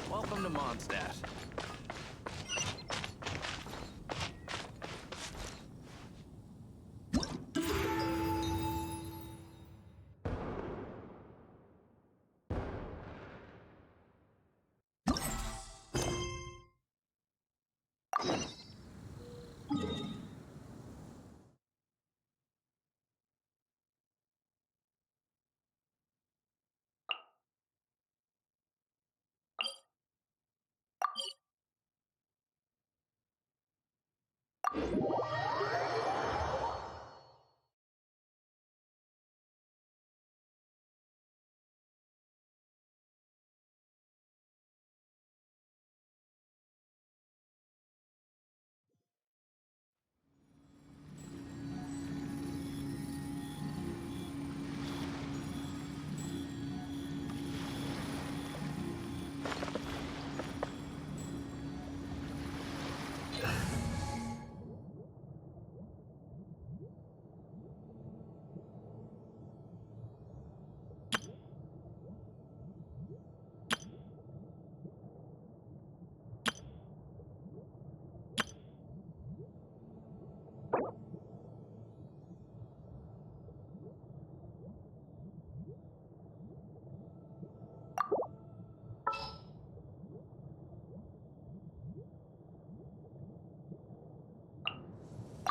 Welcome to Mondstadt.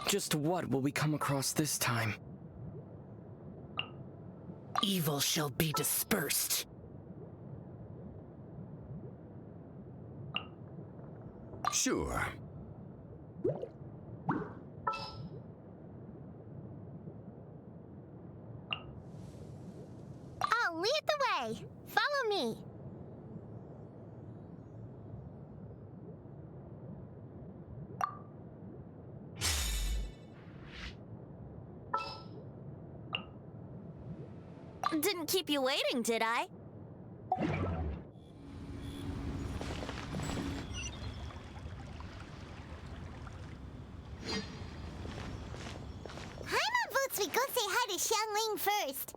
Just what will we come across this time? Evil shall be dispersed. Sure. I'll lead the way. Follow me. Didn't keep you waiting, did I? Himmel votes we go say hi to Xiangling first.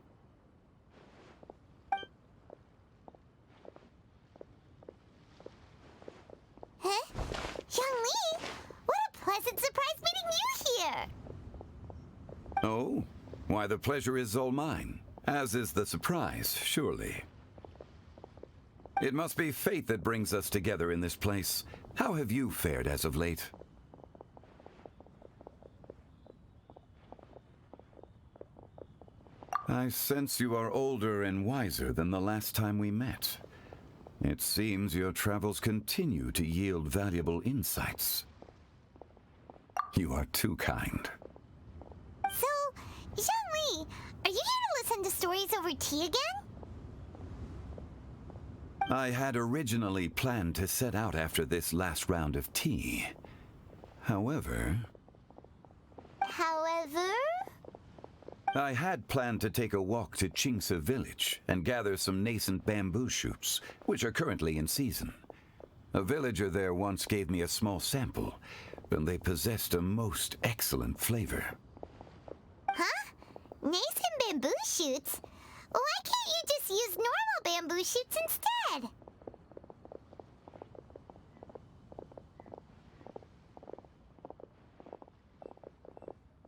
Huh? Xiangling? What a pleasant surprise meeting you here! Oh? Why, the pleasure is all mine. As is the surprise, surely. It must be fate that brings us together in this place. How have you fared as of late? I sense you are older and wiser than the last time we met. It seems your travels continue to yield valuable insights. You are too kind. So, Xiangli, are you here to listen to stories over tea again? I had originally planned to set out after this last round of tea. However, I had planned to take a walk to Qingce village and gather some nascent bamboo shoots, which are currently in season. A villager there once gave me a small sample, and they possessed a most excellent flavor. Huh? Nascent bamboo shoots? Why can't you just use normal bamboo shoots instead?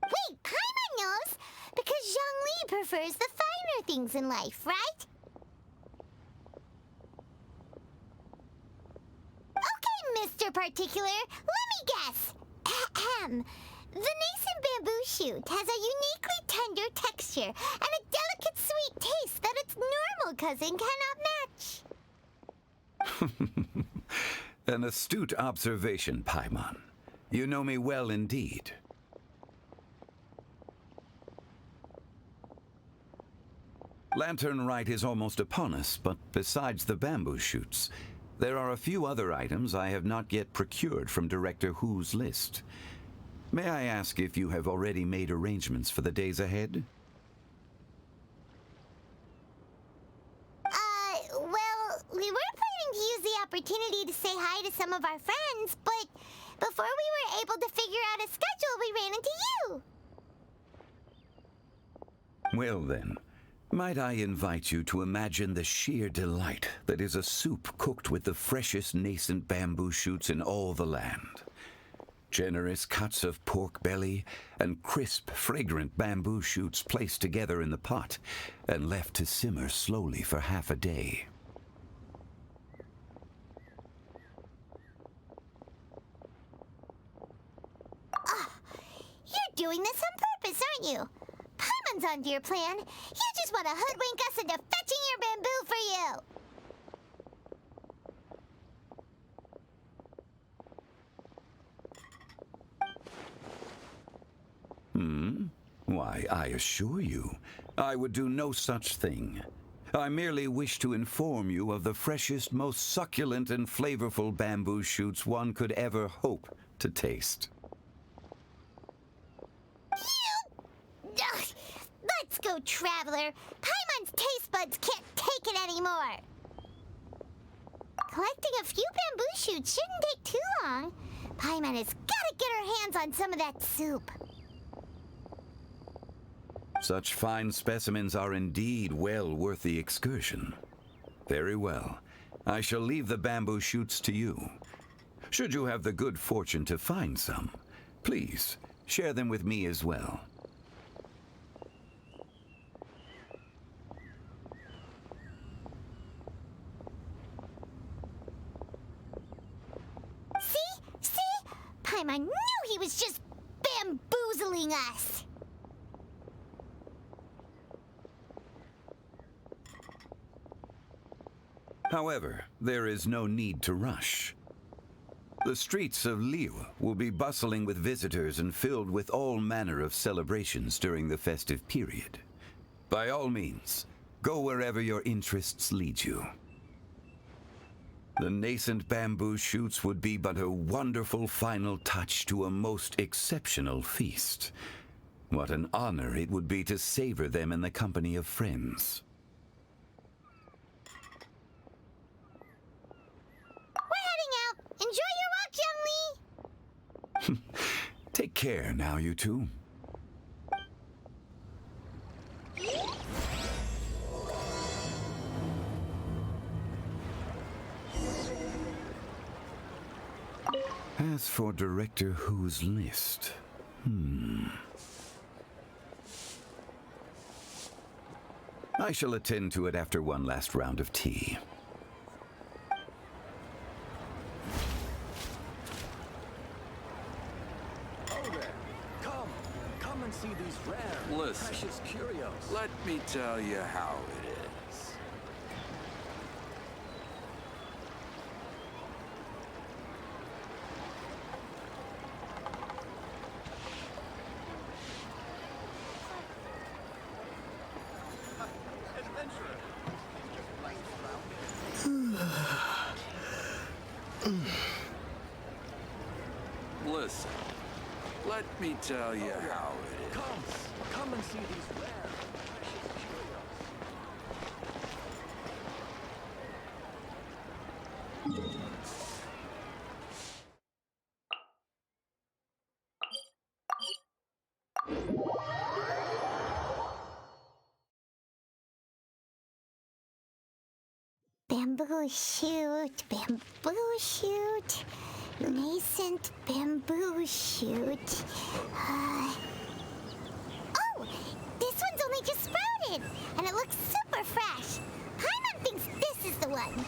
Wait, Paimon knows! Because Zhongli prefers the finer things in life, right? Okay, Mr. Particular, let me guess. Ahem. The nascent bamboo shoot has a uniquely tender texture and a delicate sweet taste that its normal cousin cannot match. An astute observation, Paimon. You know me well indeed. Lantern Rite is almost upon us, but besides the bamboo shoots, there are a few other items I have not yet procured from Director Hu's list. May I ask if you have already made arrangements for the days ahead? Well, we were planning to use the opportunity to say hi to some of our friends, but Before we were able to figure out a schedule, we ran into you. Well then, might I invite you to imagine the sheer delight that is a soup cooked with the freshest nascent bamboo shoots in all the land. Generous cuts of pork belly and crisp, fragrant bamboo shoots placed together in the pot and left to simmer slowly for half a day. You're doing this on purpose, aren't you? Paimon's onto your plan. You just want to hoodwink us into fetching your bamboo for you. Why, I assure you, I would do no such thing. I merely wish to inform you of the freshest, most succulent and flavorful bamboo shoots one could ever hope to taste. Ugh. Let's go, Traveler. Paimon's taste buds can't take it anymore. Collecting a few bamboo shoots shouldn't take too long. Paimon has got to get her hands on some of that soup. Such fine specimens are indeed well worth the excursion. Very well. I shall leave the bamboo shoots to you. Should you have the good fortune to find some, please share them with me as well. See? Paimon knew he was just bamboozling us. However, there is no need to rush. The streets of Liyue will be bustling with visitors and filled with all manner of celebrations during the festive period. By all means, go wherever your interests lead you. The nascent bamboo shoots would be but a wonderful final touch to a most exceptional feast. What an honor it would be to savor them in the company of friends. Enjoy your walk, young Lee! Take care now, you two. As for Director Who's list, I shall attend to it after one last round of tea. See these rare, precious curios. Let me tell you how it is. Listen, let me tell you how it is. Come and see these rare, precious curios. Bamboo shoot, nascent bamboo shoot. Oh, this one's only just sprouted, and it looks super fresh. Paimon thinks this is the one.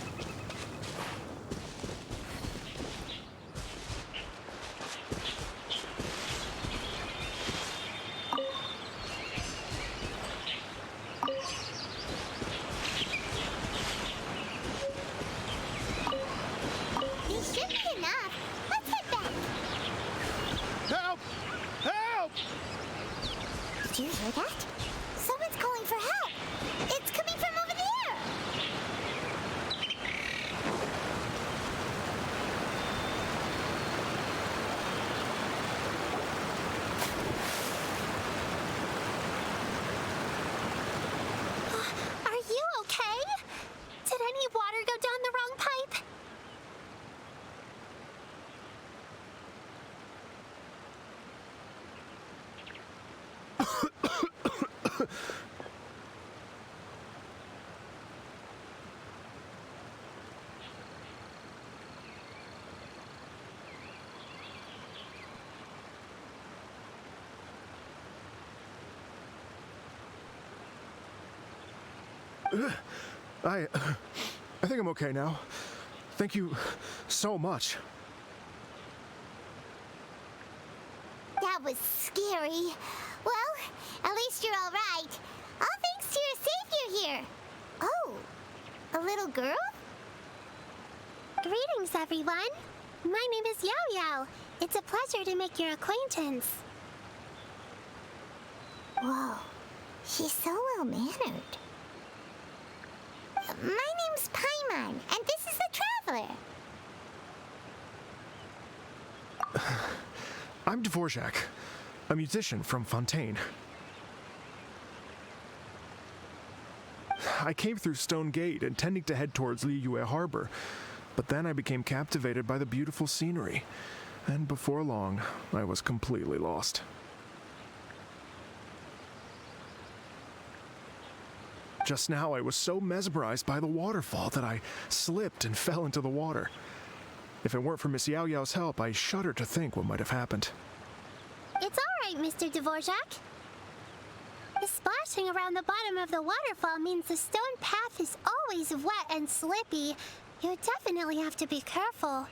These should be enough. Let's head back. Help! Help! Did you hear that? Someone's calling for help. It's coming from over there. Are you okay? Did any water go down the wrong pipe? I think I'm okay now. Thank you so much. That was scary. Well, at least you're all right. All thanks to your savior here. Oh, a little girl? Greetings, everyone. My name is Yao Yao. It's a pleasure to make your acquaintance. Whoa, she's so well-mannered. My name's Paimon, and this is the Traveler. I'm Dvorak, a musician from Fontaine. I came through Stone Gate intending to head towards Liyue Harbor, but then I became captivated by the beautiful scenery, and before long, I was completely lost. Just now, I was so mesmerized by the waterfall that I slipped and fell into the water. If it weren't for Miss Yao Yao's help, I shudder to think what might have happened. It's all right, Mr. Dvorak. The splashing around the bottom of the waterfall means the stone path is always wet and slippy. You definitely have to be careful.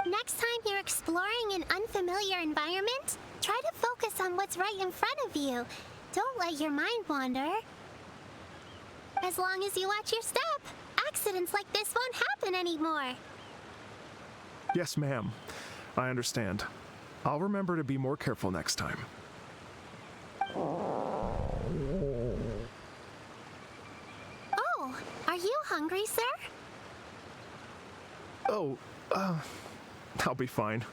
Next time you're exploring an unfamiliar environment, try to focus on what's right in front of you. Don't let your mind wander. As long as you watch your step, accidents like this won't happen anymore. Yes, ma'am. I understand. I'll remember to be more careful next time. Oh, are you hungry, sir? Oh, I'll be fine.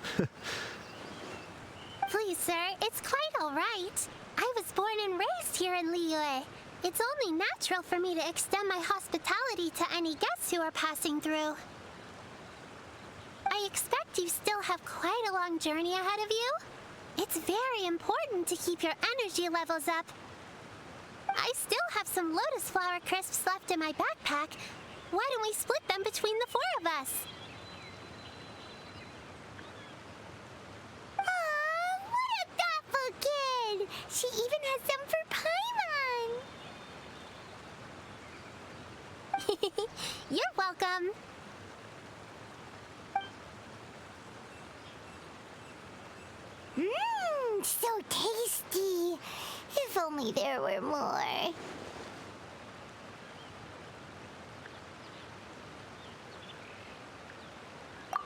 Please, sir, it's quite all right. I was born and raised here in Liyue. It's only natural for me to extend my hospitality to any guests who are passing through. I expect you still have quite a long journey ahead of you. It's very important to keep your energy levels up. I still have some lotus flower crisps left in my backpack. Why don't we split them between the four of us? Aw, what a thoughtful kid! She even has some for Paimon! You're welcome. Mmm, so tasty. If only there were more.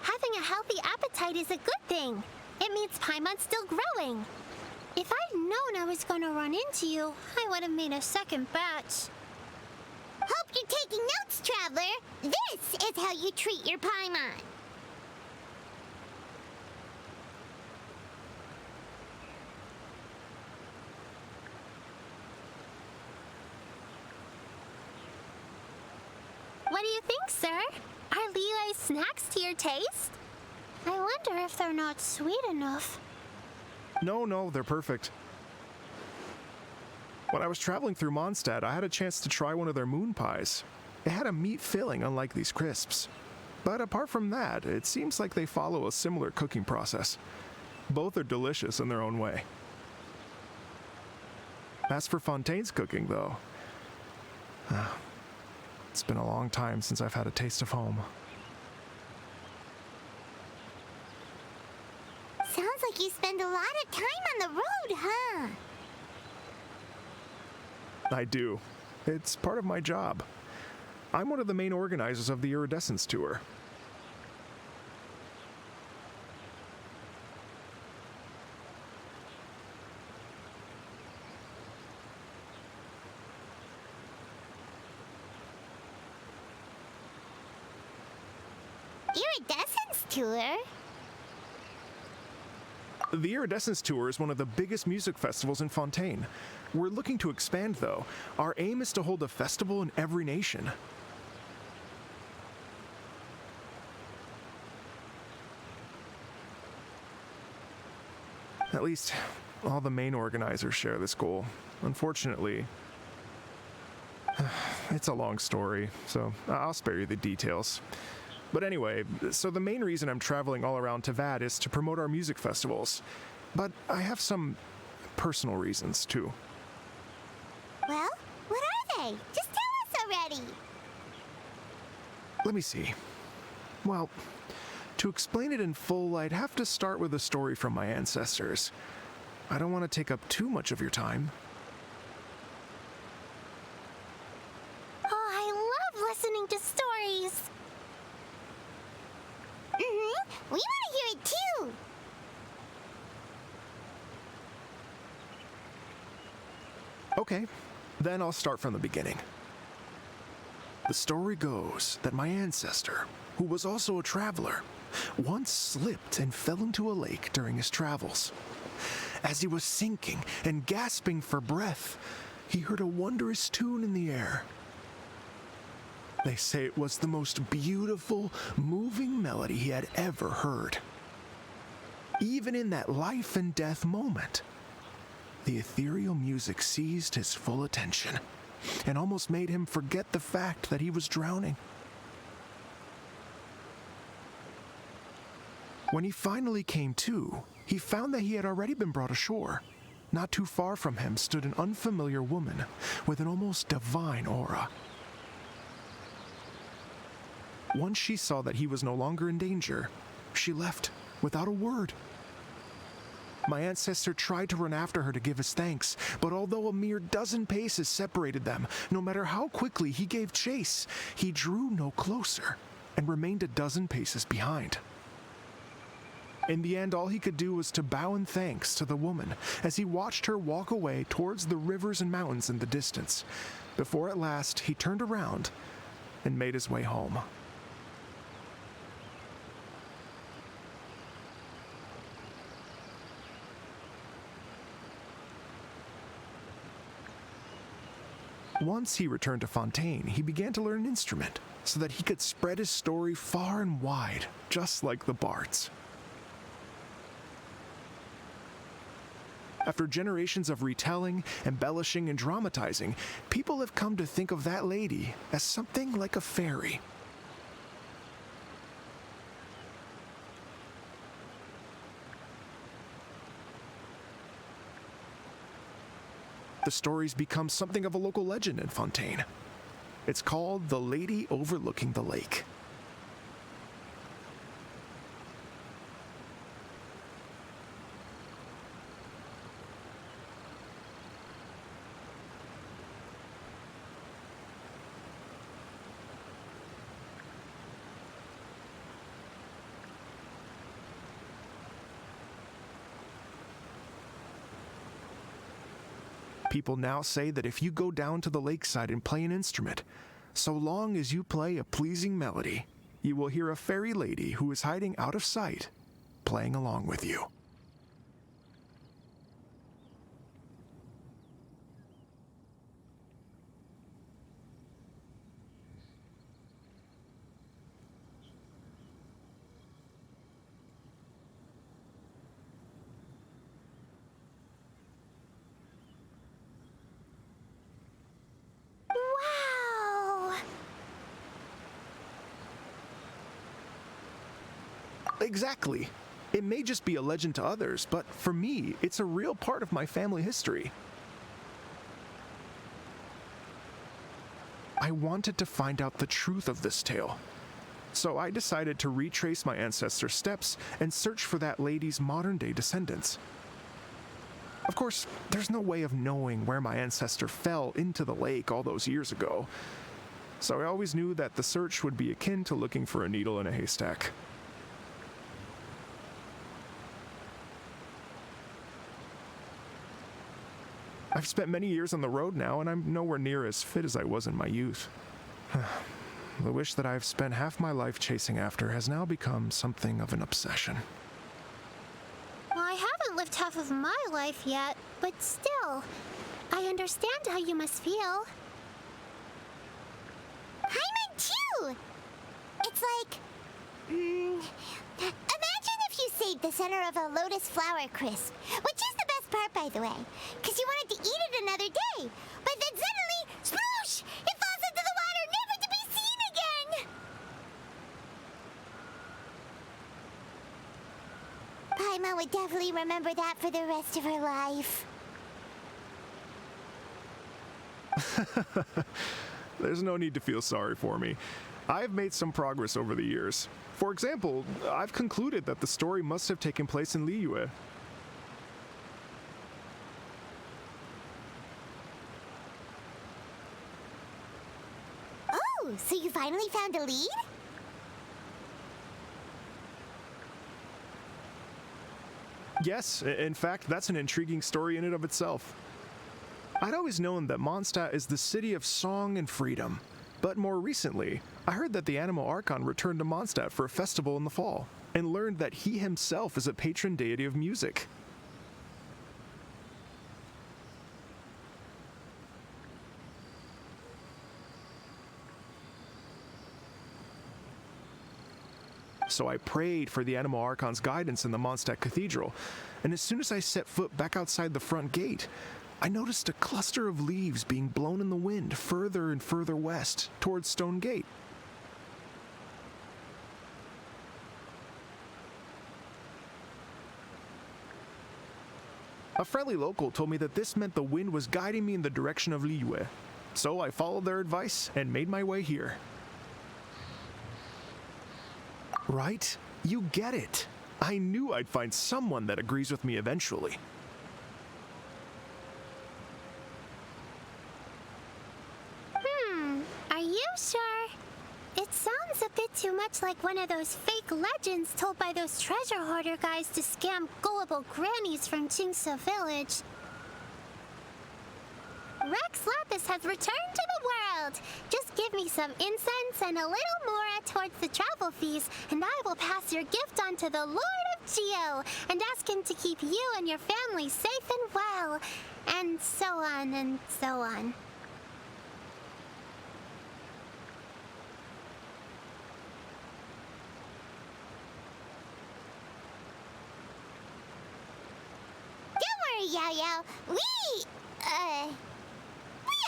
Having a healthy appetite is a good thing. It means Paimon's still growing. If I'd known I was gonna run into you, I would have made a second batch. Hope you're taking notes, Traveler. This is how you treat your Paimon. What do you think, sir? Are Liyue's snacks to your taste? I wonder if they're not sweet enough. No, they're perfect. When I was traveling through Mondstadt, I had a chance to try one of their moon pies. It had a meat filling, unlike these crisps. But apart from that, it seems like they follow a similar cooking process. Both are delicious in their own way. As for Fontaine's cooking, though, it's been a long time since I've had a taste of home. Sounds like you spend a lot of time on the road, huh? I do. It's part of my job. I'm one of the main organizers of the Iridescence Tour. Iridescence Tour? The Iridescence Tour is one of the biggest music festivals in Fontaine. We're looking to expand, though. Our aim is to hold a festival in every nation. At least, all the main organizers share this goal. Unfortunately, It's a long story, so I'll spare you the details. But anyway, so the main reason I'm traveling all around Tavad is to promote our music festivals. But I have some personal reasons, too. Well, what are they? Just tell us already. Let me see. Well, to explain it in full, I'd have to start with a story from my ancestors. I don't want to take up too much of your time. Oh, I love listening to stories. We want to hear it too. Okay, then I'll start from the beginning. The story goes that my ancestor, who was also a traveler, once slipped and fell into a lake during his travels. As he was sinking and gasping for breath, he heard a wondrous tune in the air. They say it was the most beautiful, moving melody he had ever heard. Even in that life and death moment, the ethereal music seized his full attention and almost made him forget the fact that he was drowning. When he finally came to, he found that he had already been brought ashore. Not too far from him stood an unfamiliar woman with an almost divine aura. Once she saw that he was no longer in danger, she left without a word. My ancestor tried to run after her to give his thanks, but although a mere dozen paces separated them, no matter how quickly he gave chase, he drew no closer and remained a dozen paces behind. In the end, all he could do was to bow in thanks to the woman as he watched her walk away towards the rivers and mountains in the distance, before at last he turned around and made his way home. Once he returned to Fontaine, he began to learn an instrument so that he could spread his story far and wide, just like the bards. After generations of retelling, embellishing, and dramatizing, people have come to think of that lady as something like a fairy. The story's become something of a local legend in Fontaine. It's called The Lady Overlooking the Lake. People now say that if you go down to the lakeside and play an instrument, so long as you play a pleasing melody, you will hear a fairy lady who is hiding out of sight, playing along with you. Wow! Exactly. It may just be a legend to others, but for me, it's a real part of my family history. I wanted to find out the truth of this tale, so I decided to retrace my ancestors' steps and search for that lady's modern-day descendants. Of course, there's no way of knowing where my ancestor fell into the lake all those years ago, so I always knew that the search would be akin to looking for a needle in a haystack. I've spent many years on the road now, and I'm nowhere near as fit as I was in my youth. The wish that I've spent half my life chasing after has now become something of an obsession. Well, I haven't lived half of my life yet, but still, I understand how you must feel. Paimon too! It's like... imagine if you saved the center of a lotus flower crisp, which is the best part, by the way, because you wanted to eat it another day, but then suddenly, sploosh! It falls into the Paimon would definitely remember that for the rest of her life. There's no need to feel sorry for me. I've made some progress over the years. For example, I've concluded that the story must have taken place in Liyue. Oh, so you finally found a lead? Yes, in fact, that's an intriguing story in and of itself. I'd always known that Mondstadt is the city of song and freedom, but more recently, I heard that the Animal Archon returned to Mondstadt for a festival in the fall, and learned that he himself is a patron deity of music. So I prayed for the Animal Archon's guidance in the Mondstadt Cathedral, and as soon as I set foot back outside the front gate, I noticed a cluster of leaves being blown in the wind further and further west, towards Stone Gate. A friendly local told me that this meant the wind was guiding me in the direction of Liyue, so I followed their advice and made my way here. Right? You get it. I knew I'd find someone that agrees with me eventually. Are you sure? It sounds a bit too much like one of those fake legends told by those treasure hoarder guys to scam gullible grannies from Jingsa Village. Rex Lapis has returned to the world. Just give me some incense and a little more towards the travel fees, and I will pass your gift on to the Lord of Geo and ask him to keep you and your family safe and well, and so on and so on. Don't worry, Yao Yao. We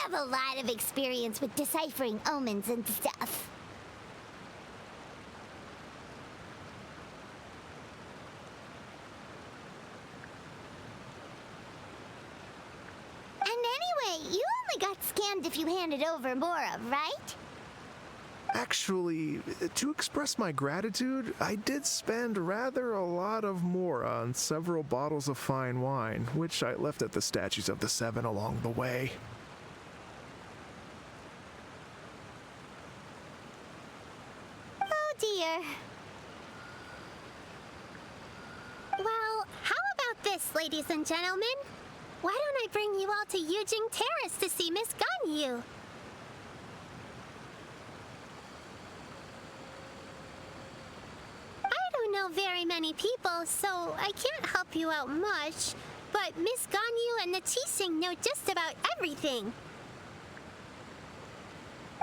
have a lot of experience with deciphering omens and stuff. And anyway, you only got scammed if you handed over Mora, right? Actually, to express my gratitude, I did spend rather a lot of Mora on several bottles of fine wine, which I left at the statues of the Seven along the way. Oh dear. Well, how about this, ladies and gentlemen? Why don't I bring you all to Yujing Terrace to see Miss Ganyu? I don't know very many people, so I can't help you out much. But Miss Ganyu and the Qixing know just about everything.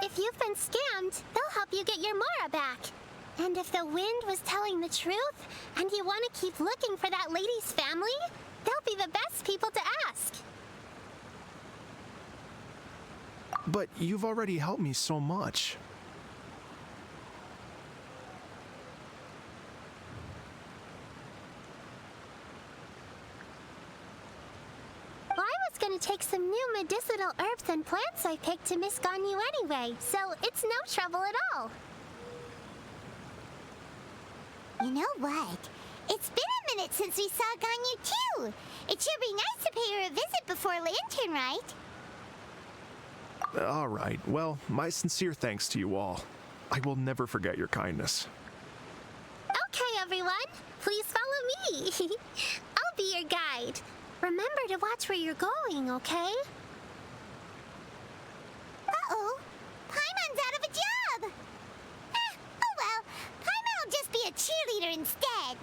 If you've been scammed, they'll help you get your Mora back. And if the wind was telling the truth, and you want to keep looking for that lady's family, they'll be the best people to ask. But you've already helped me so much. Well, I was gonna take some new medicinal herbs and plants I picked to Miss Ganyu anyway, so it's no trouble at all. You know what? It's been a minute since we saw Ganyu too. It should be nice to pay her a visit before Lantern Rite. All right, well, my sincere thanks to you all. I will never forget your kindness. Okay, everyone, please follow me. I'll be your guide. Remember to watch where you're going, okay? Uh-oh. Paimon's out of a job. Oh well. Paimon will just be a cheerleader instead.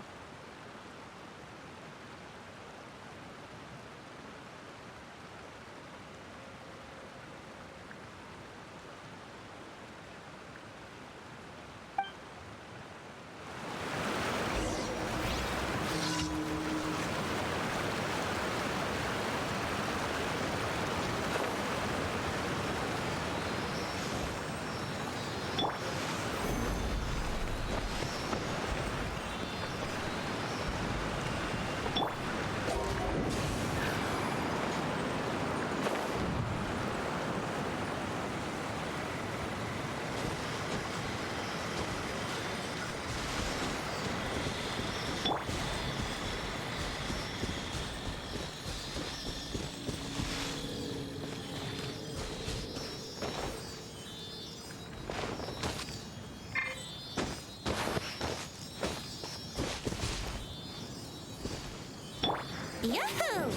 Yahoo!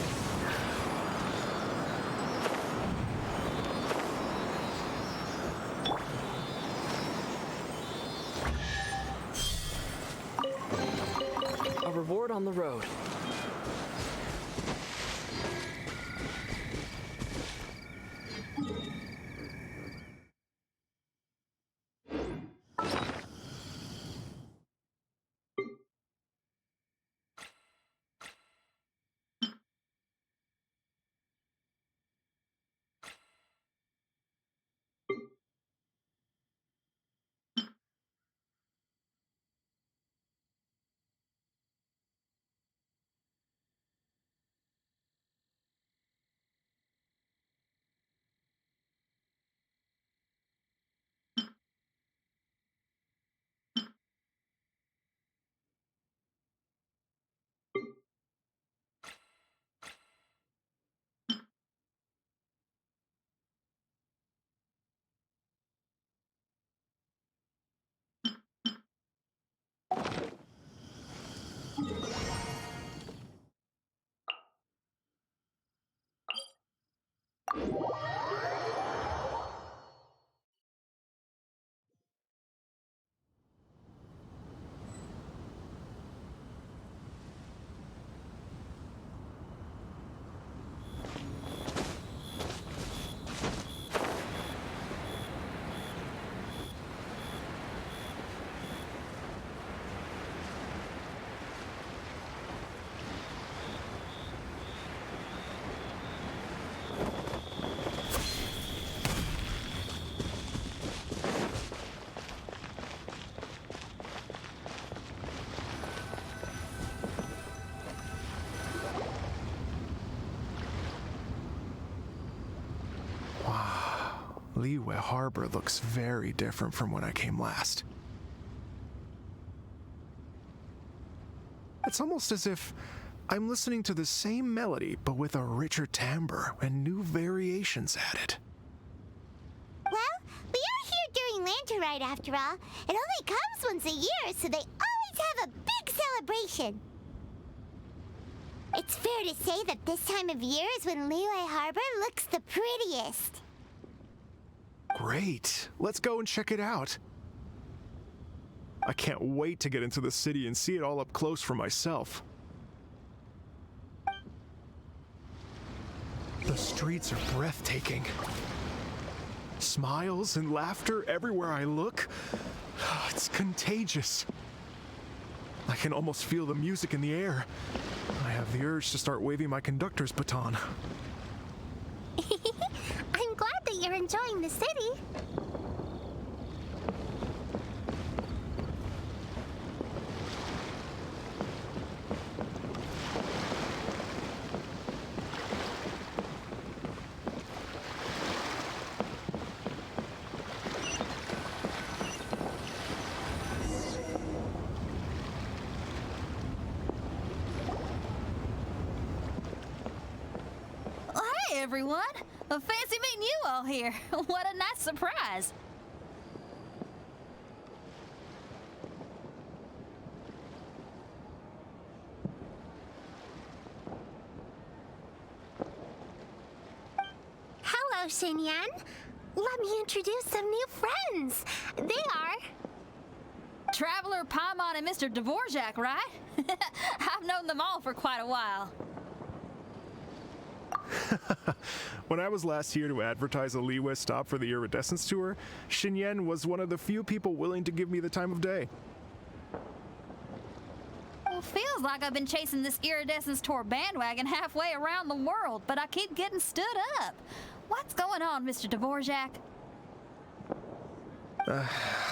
A reward on the road. Liyue Harbor looks very different from when I came last. It's almost as if I'm listening to the same melody, but with a richer timbre and new variations added. Well, we are here during Lantern Rite after all. It only comes once a year, so they always have a big celebration. It's fair to say that this time of year is when Liyue Harbor looks the prettiest. Great. Let's go and check it out. I can't wait to get into the city and see it all up close for myself. The streets are breathtaking. Smiles and laughter everywhere I look. It's contagious. I can almost feel the music in the air. I have the urge to start waving my conductor's baton. I'm glad that you're enjoying the city. Hey everyone! Fancy meeting you all here. What a nice surprise. Hello, Xinyan. Let me introduce some new friends. They are... Traveler, Paimon, and Mr. Dvorak, right? I've known them all for quite a while. When I was last here to advertise a Liyue stop for the Iridescence Tour, Xinyan was one of the few people willing to give me the time of day. Well, feels like I've been chasing this Iridescence Tour bandwagon halfway around the world, but I keep getting stood up. What's going on, Mr. Dvorak?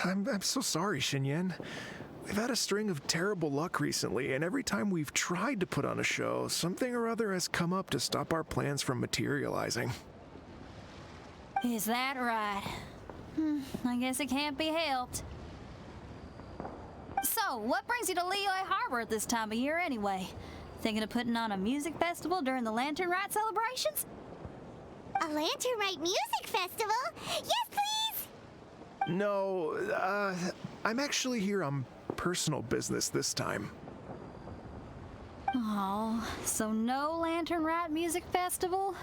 I'm so sorry, Xinyan. We've had a string of terrible luck recently, and every time we've tried to put on a show, something or other has come up to stop our plans from materializing. Is that right? I guess it can't be helped. So, what brings you to Liyue Harbor at this time of year anyway? Thinking of putting on a music festival during the Lantern Rite celebrations? A Lantern Rite music festival? Yes, please! No, I'm actually here on personal business this time. Oh, so no Lantern Rite Music Festival?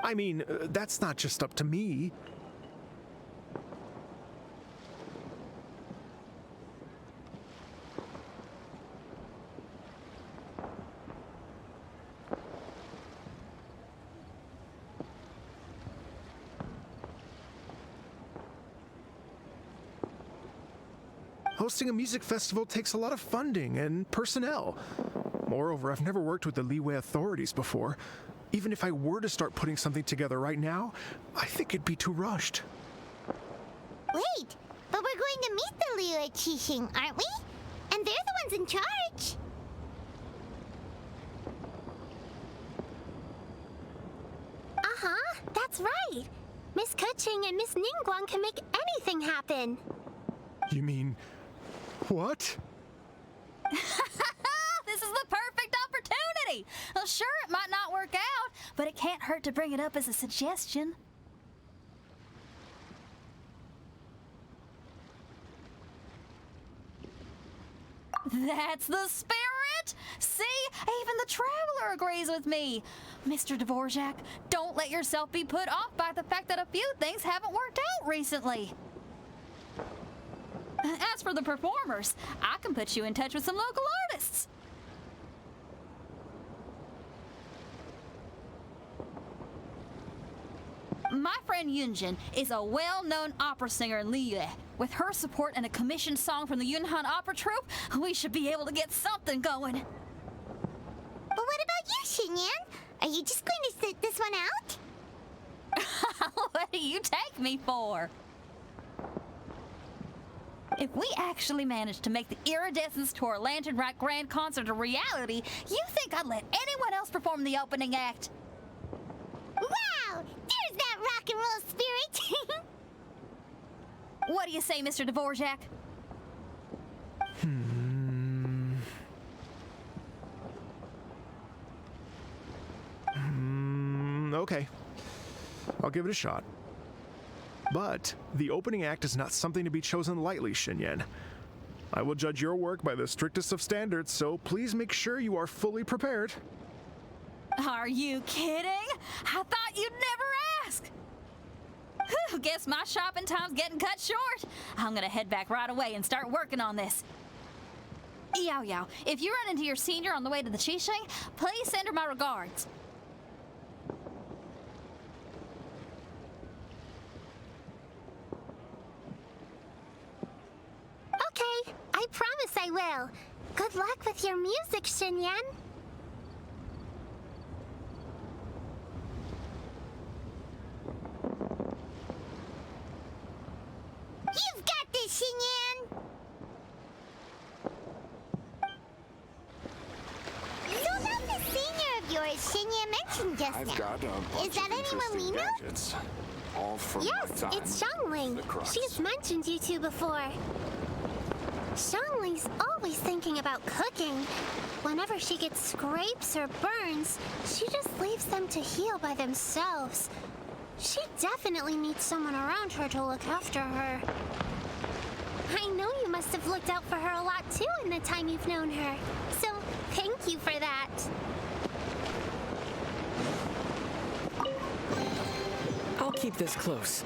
I mean, that's not just up to me. Hosting a music festival takes a lot of funding and personnel. Moreover, I've never worked with the Leeway authorities before. Even if I were to start putting something together right now, I think it'd be too rushed. Wait, but we're going to meet the Liu Qixing, aren't we? And they're the ones in charge. Uh-huh, that's right. Miss Kuching and Miss Ningguang can make anything happen. You mean, what? This is the perfect opportunity! Well, sure, it might not work out, but it can't hurt to bring it up as a suggestion. That's the spirit! See? Even the Traveler agrees with me. Mr. Dvorak, don't let yourself be put off by the fact that a few things haven't worked out recently. As for the performers, I can put you in touch with some local artists. My friend Yunjin is a well-known opera singer in Liyue. With her support and a commissioned song from the Yunhan Opera Troupe, we should be able to get something going. But what about you, Xinyan? Are you just going to sit this one out? What do you take me for? If we actually manage to make the Iridescence Tour Lantern Rite Grand Concert a reality, you think I'd let anyone else perform the opening act? Wow! There's that rock and roll spirit! What do you say, Mr. Dvorak? Okay. I'll give it a shot. But the opening act is not something to be chosen lightly, Xinyan. I will judge your work by the strictest of standards, so please make sure you are fully prepared. Are you kidding? I thought you'd never ask. Whew, guess my shopping time's getting cut short. I'm gonna head back right away and start working on this. Yao Yao, if you run into your senior on the way to the Qixing, please send her my regards. Okay, I promise I will. Good luck with your music, Xinyan. You've got this, Xinyan! So about the senior of yours Xinyan mentioned just I've now. got a bunch Is that of anyone we interesting know? gadgets, all from Yes, my time. it's Xiangling. The Crux. She's mentioned you two before. Xiangling's always thinking about cooking. Whenever she gets scrapes or burns, she just leaves them to heal by themselves. She definitely needs someone around her to look after her. I know you must have looked out for her a lot too in the time you've known her. So, thank you for that. I'll keep this close.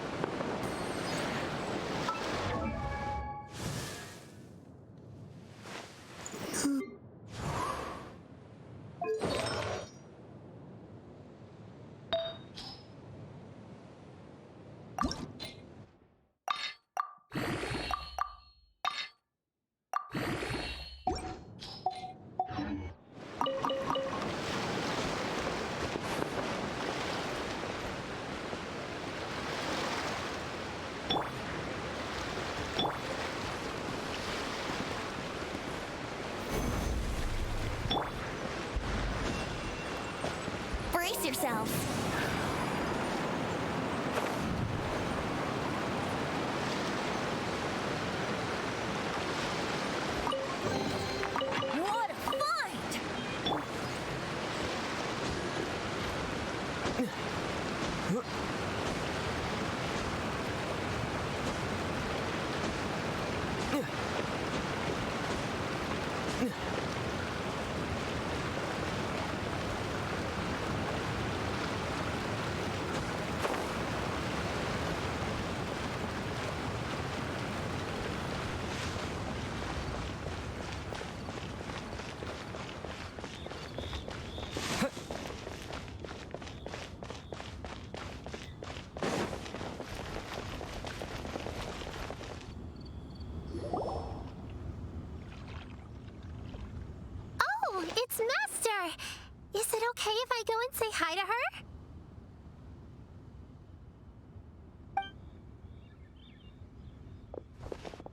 okay if I go and say hi to her?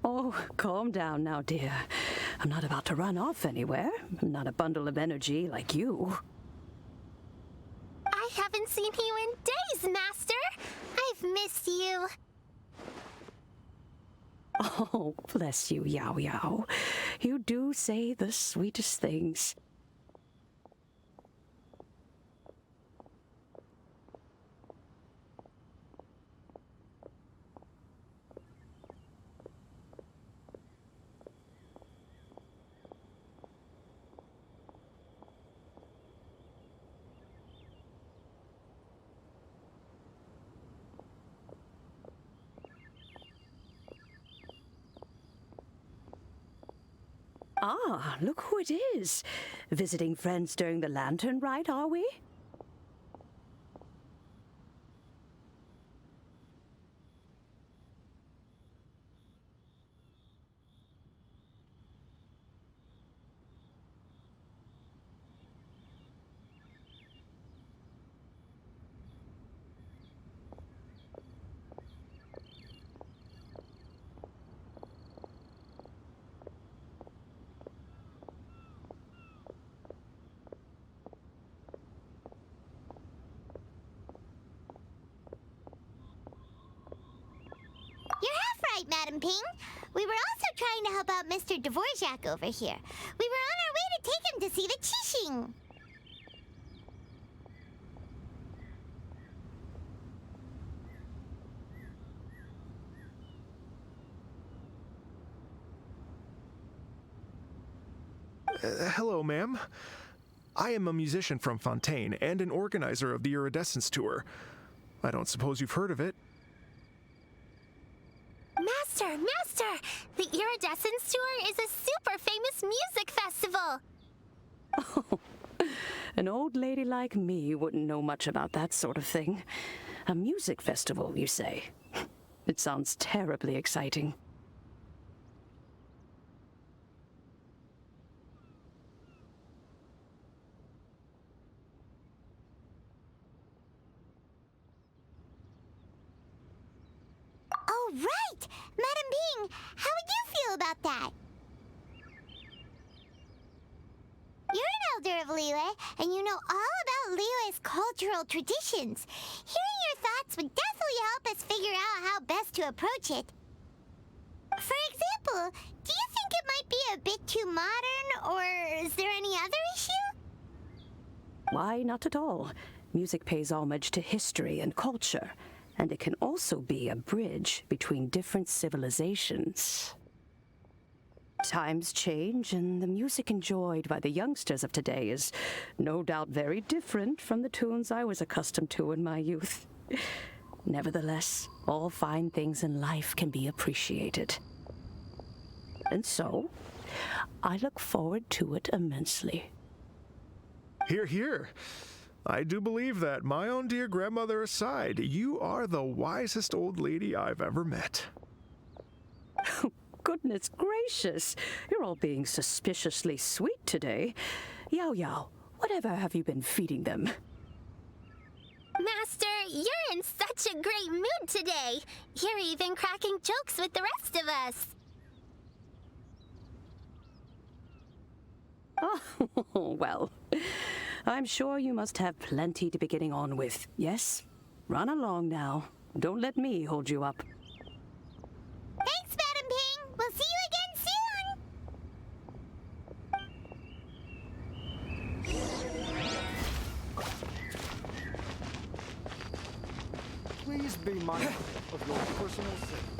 Oh, calm down now, dear. I'm not about to run off anywhere. I'm not a bundle of energy like you. I haven't seen you in days, Master. I've missed you. Oh, bless you, Yao Yao. You do say the sweetest things. Ah, look who it is. Visiting friends during the Lantern Rite, are we? You're half right, Madam Ping. We were also trying to help out Mr. Dvorak over here. We were on our way to take him to see the Qixing. Hello, ma'am. I am a musician from Fontaine and an organizer of the Iridescence Tour. I don't suppose you've heard of it. Master! The Iridescence Tour is a super famous music festival! Oh, an old lady like me wouldn't know much about that sort of thing. A music festival, you say? It sounds terribly exciting. Oh, right! Madam Ping, how would you feel about that? You're an elder of Liyue, and you know all about Liyue's cultural traditions. Hearing your thoughts would definitely help us figure out how best to approach it. For example, do you think it might be a bit too modern, or is there any other issue? Why, not at all. Music pays homage to history and culture, and it can also be a bridge between different civilizations. Times change, and the music enjoyed by the youngsters of today is no doubt very different from the tunes I was accustomed to in my youth. Nevertheless, all fine things in life can be appreciated. And so, I look forward to it immensely. Hear, hear. I do believe that, my own dear grandmother aside, you are the wisest old lady I've ever met. Goodness gracious, you're all being suspiciously sweet today. Yao Yao, whatever have you been feeding them? Master, you're in such a great mood today. You're even cracking jokes with the rest of us. Oh, well, I'm sure you must have plenty to be getting on with. Yes? Run along now. Don't let me hold you up. Thanks, Madam Ping. We'll see you again soon. Please be mindful of your personal safety.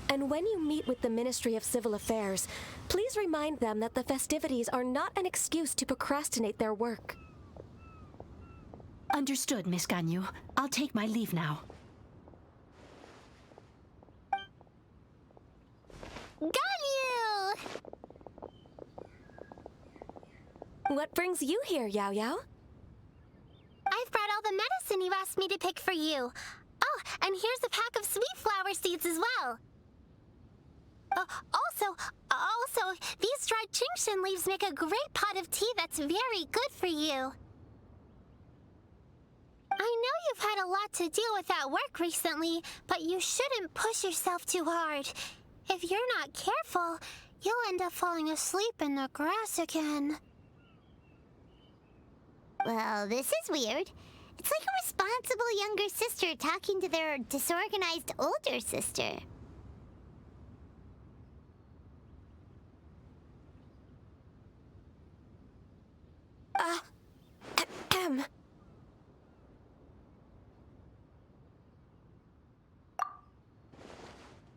And when you meet with the Ministry of Civil Affairs, please remind them that the festivities are not an excuse to procrastinate their work. Understood, Miss Ganyu. I'll take my leave now. Ganyu! What brings you here, Yao Yao? I've brought all the medicine you asked me to pick for you. Oh, and here's a pack of sweet flower seeds as well. Also, these dried Genshin leaves make a great pot of tea that's very good for you. I know you've had a lot to deal with at work recently, but you shouldn't push yourself too hard. If you're not careful, you'll end up falling asleep in the grass again. Well, this is weird. It's like a responsible younger sister talking to their disorganized older sister.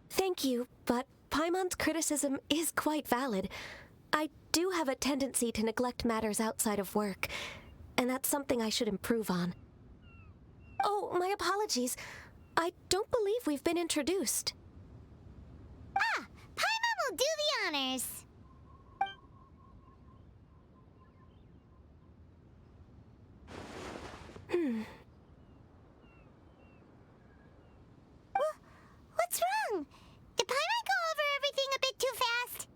Thank you, but Paimon's criticism is quite valid. I do have a tendency to neglect matters outside of work, and that's something I should improve on. Oh, my apologies. I don't believe we've been introduced. Ah, Paimon will do the honors. What's wrong? Did Paimon go over everything a bit too fast?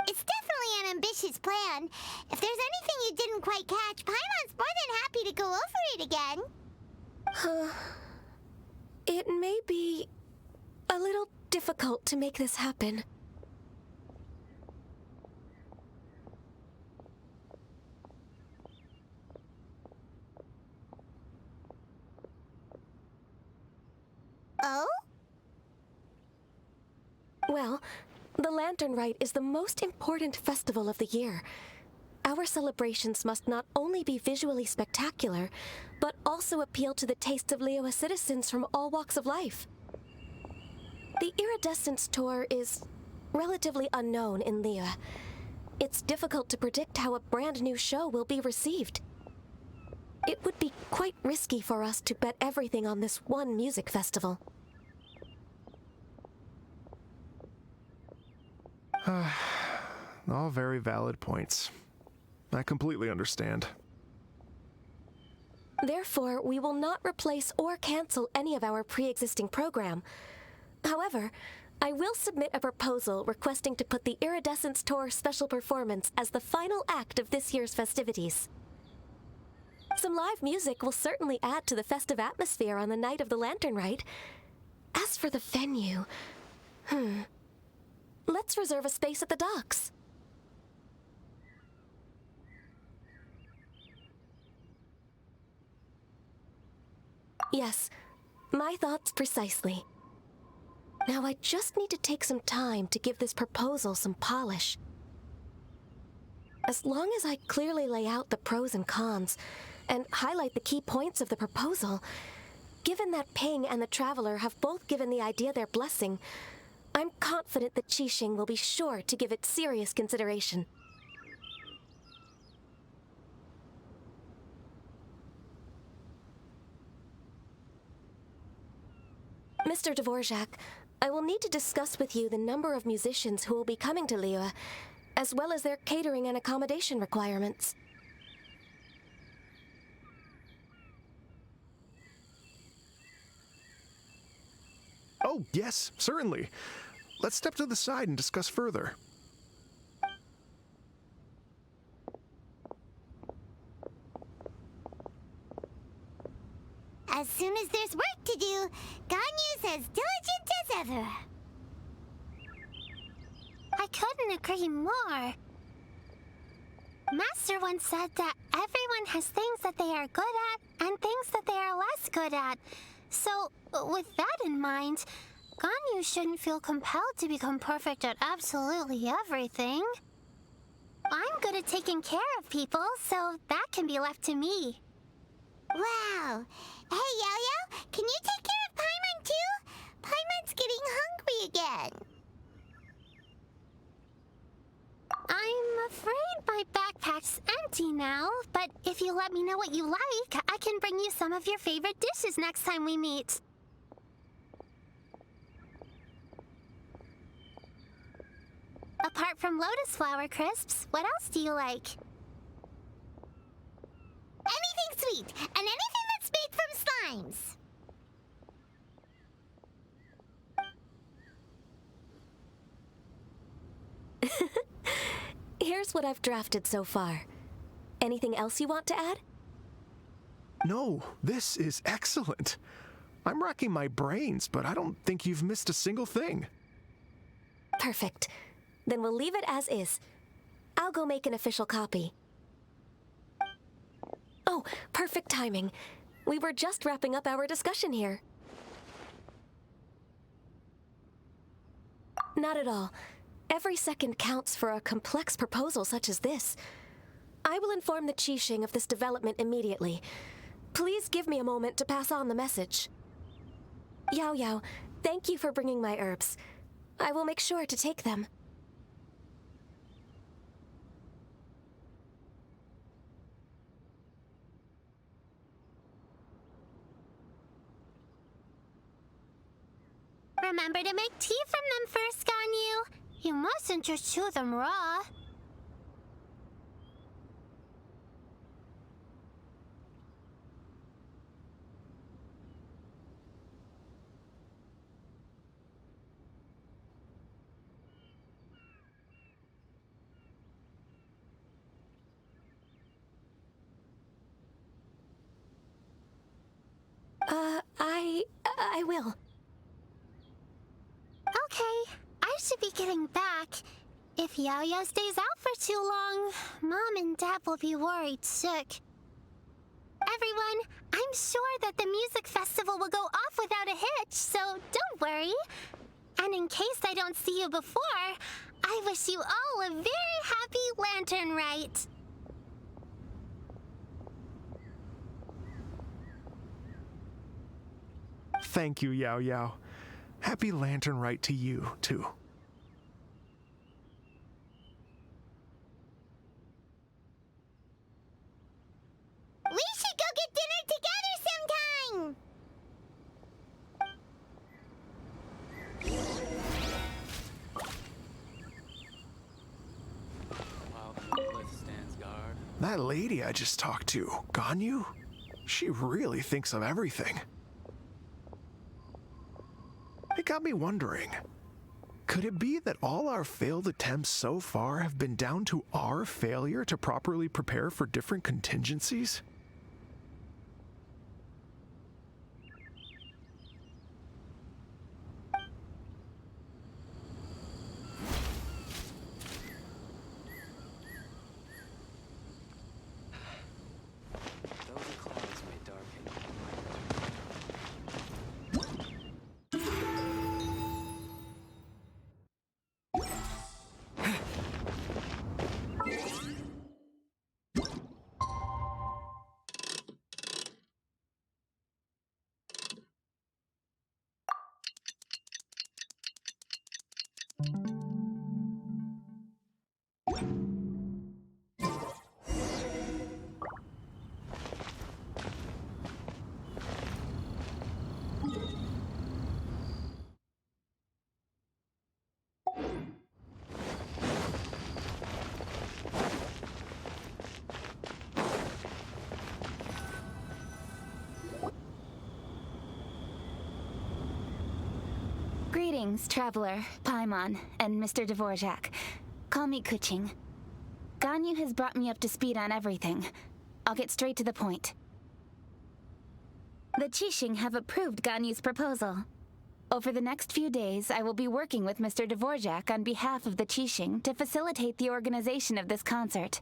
It's definitely an ambitious plan. If there's anything you didn't quite catch, Paimon's more than happy to go over it again. It may be a little difficult to make this happen. Oh? Well, the Lantern Rite is the most important festival of the year. Our celebrations must not only be visually spectacular, but also appeal to the tastes of Liyue citizens from all walks of life. The Iridescence Tour is relatively unknown in Liyue. It's difficult to predict how a brand new show will be received. It would be quite risky for us to bet everything on this one music festival. All very valid points. I completely understand. Therefore, we will not replace or cancel any of our pre-existing program. However, I will submit a proposal requesting to put the Iridescence Tour special performance as the final act of this year's festivities. Some live music will certainly add to the festive atmosphere on the night of the Lantern Rite. As for the venue, let's reserve a space at the docks. Yes, my thoughts precisely. Now I just need to take some time to give this proposal some polish. As long as I clearly lay out the pros and cons, and highlight the key points of the proposal, given that Ping and the Traveler have both given the idea their blessing, I'm confident that Qixing will be sure to give it serious consideration. Mr. Dvorak, I will need to discuss with you the number of musicians who will be coming to Liyue, as well as their catering and accommodation requirements. Oh, yes, certainly. Let's step to the side and discuss further. As soon as there's work to do, Ganyu's as diligent as ever. I couldn't agree more. Master once said that everyone has things that they are good at and things that they are less good at. So, with that in mind, Ganyu shouldn't feel compelled to become perfect at absolutely everything. I'm good at taking care of people, so that can be left to me. Wow. Hey, Yo-Yo, can you take care of Paimon too? Paimon's getting hungry again. I'm afraid my backpack's empty now, but if you let me know what you like, I can bring you some of your favorite dishes next time we meet. Apart from lotus flower crisps, what else do you like? Anything sweet, and anything that's made from slimes. Here's what I've drafted so far. Anything else you want to add? No, this is excellent. I'm racking my brains, but I don't think you've missed a single thing. Perfect. Then we'll leave it as is. I'll go make an official copy. Oh, perfect timing. We were just wrapping up our discussion here. Not at all. Every second counts for a complex proposal such as this. I will inform the Qixing of this development immediately. Please give me a moment to pass on the message. Yao Yao, thank you for bringing my herbs. I will make sure to take them. Remember to make tea from them first, Ganyu. You mustn't just chew them raw. I will. Okay, I should be getting back. If Yao Yao stays out for too long, Mom and Dad will be worried sick. Everyone, I'm sure that the music festival will go off without a hitch, so don't worry. And in case I don't see you before, I wish you all a very happy Lantern Rite. Thank you, Yao Yao. Happy Lantern Rite to you, too. We should go get dinner together sometime! While the monolith stands guard. That lady I just talked to, Ganyu, she really thinks of everything. It got me wondering, could it be that all our failed attempts so far have been down to our failure to properly prepare for different contingencies? Those are clouds may darken. Greetings, Traveler, Paimon, and Mr. Dvorak. Call me Kuching. Ganyu has brought me up to speed on everything. I'll get straight to the point. The Qixing have approved Ganyu's proposal. Over the next few days, I will be working with Mr. Dvorak on behalf of the Qixing to facilitate the organization of this concert.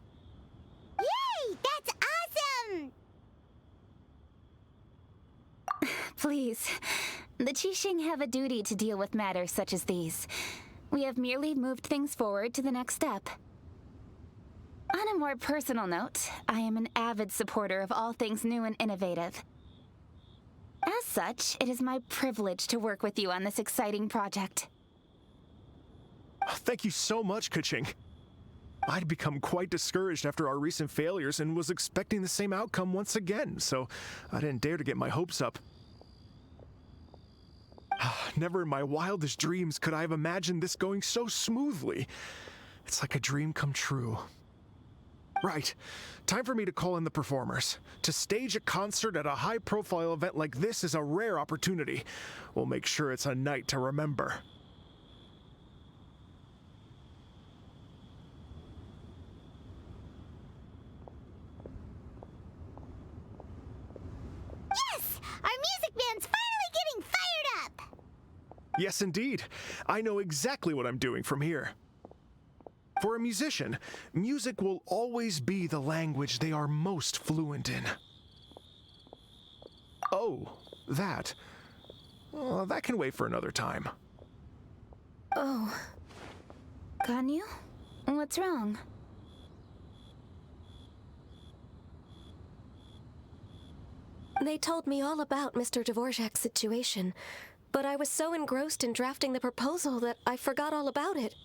Yay! That's awesome! Please, the Qixing have a duty to deal with matters such as these. We have merely moved things forward to the next step. On a more personal note, I am an avid supporter of all things new and innovative. As such, it is my privilege to work with you on this exciting project. Thank you so much, Kuching. I'd become quite discouraged after our recent failures and was expecting the same outcome once again, so I didn't dare to get my hopes up. Never in my wildest dreams could I have imagined this going so smoothly. It's like a dream come true. Right. Time for me to call in the performers. To stage a concert at a high-profile event like this is a rare opportunity. We'll make sure it's a night to remember. Yes! Our music band's finally getting fired up! Yes, indeed. I know exactly what I'm doing from here. For a musician, music will always be the language they are most fluent in. Oh, that. Well, that can wait for another time. Oh. Ganyu? What's wrong? They told me all about Mr. Dvorak's situation, but I was so engrossed in drafting the proposal that I forgot all about it.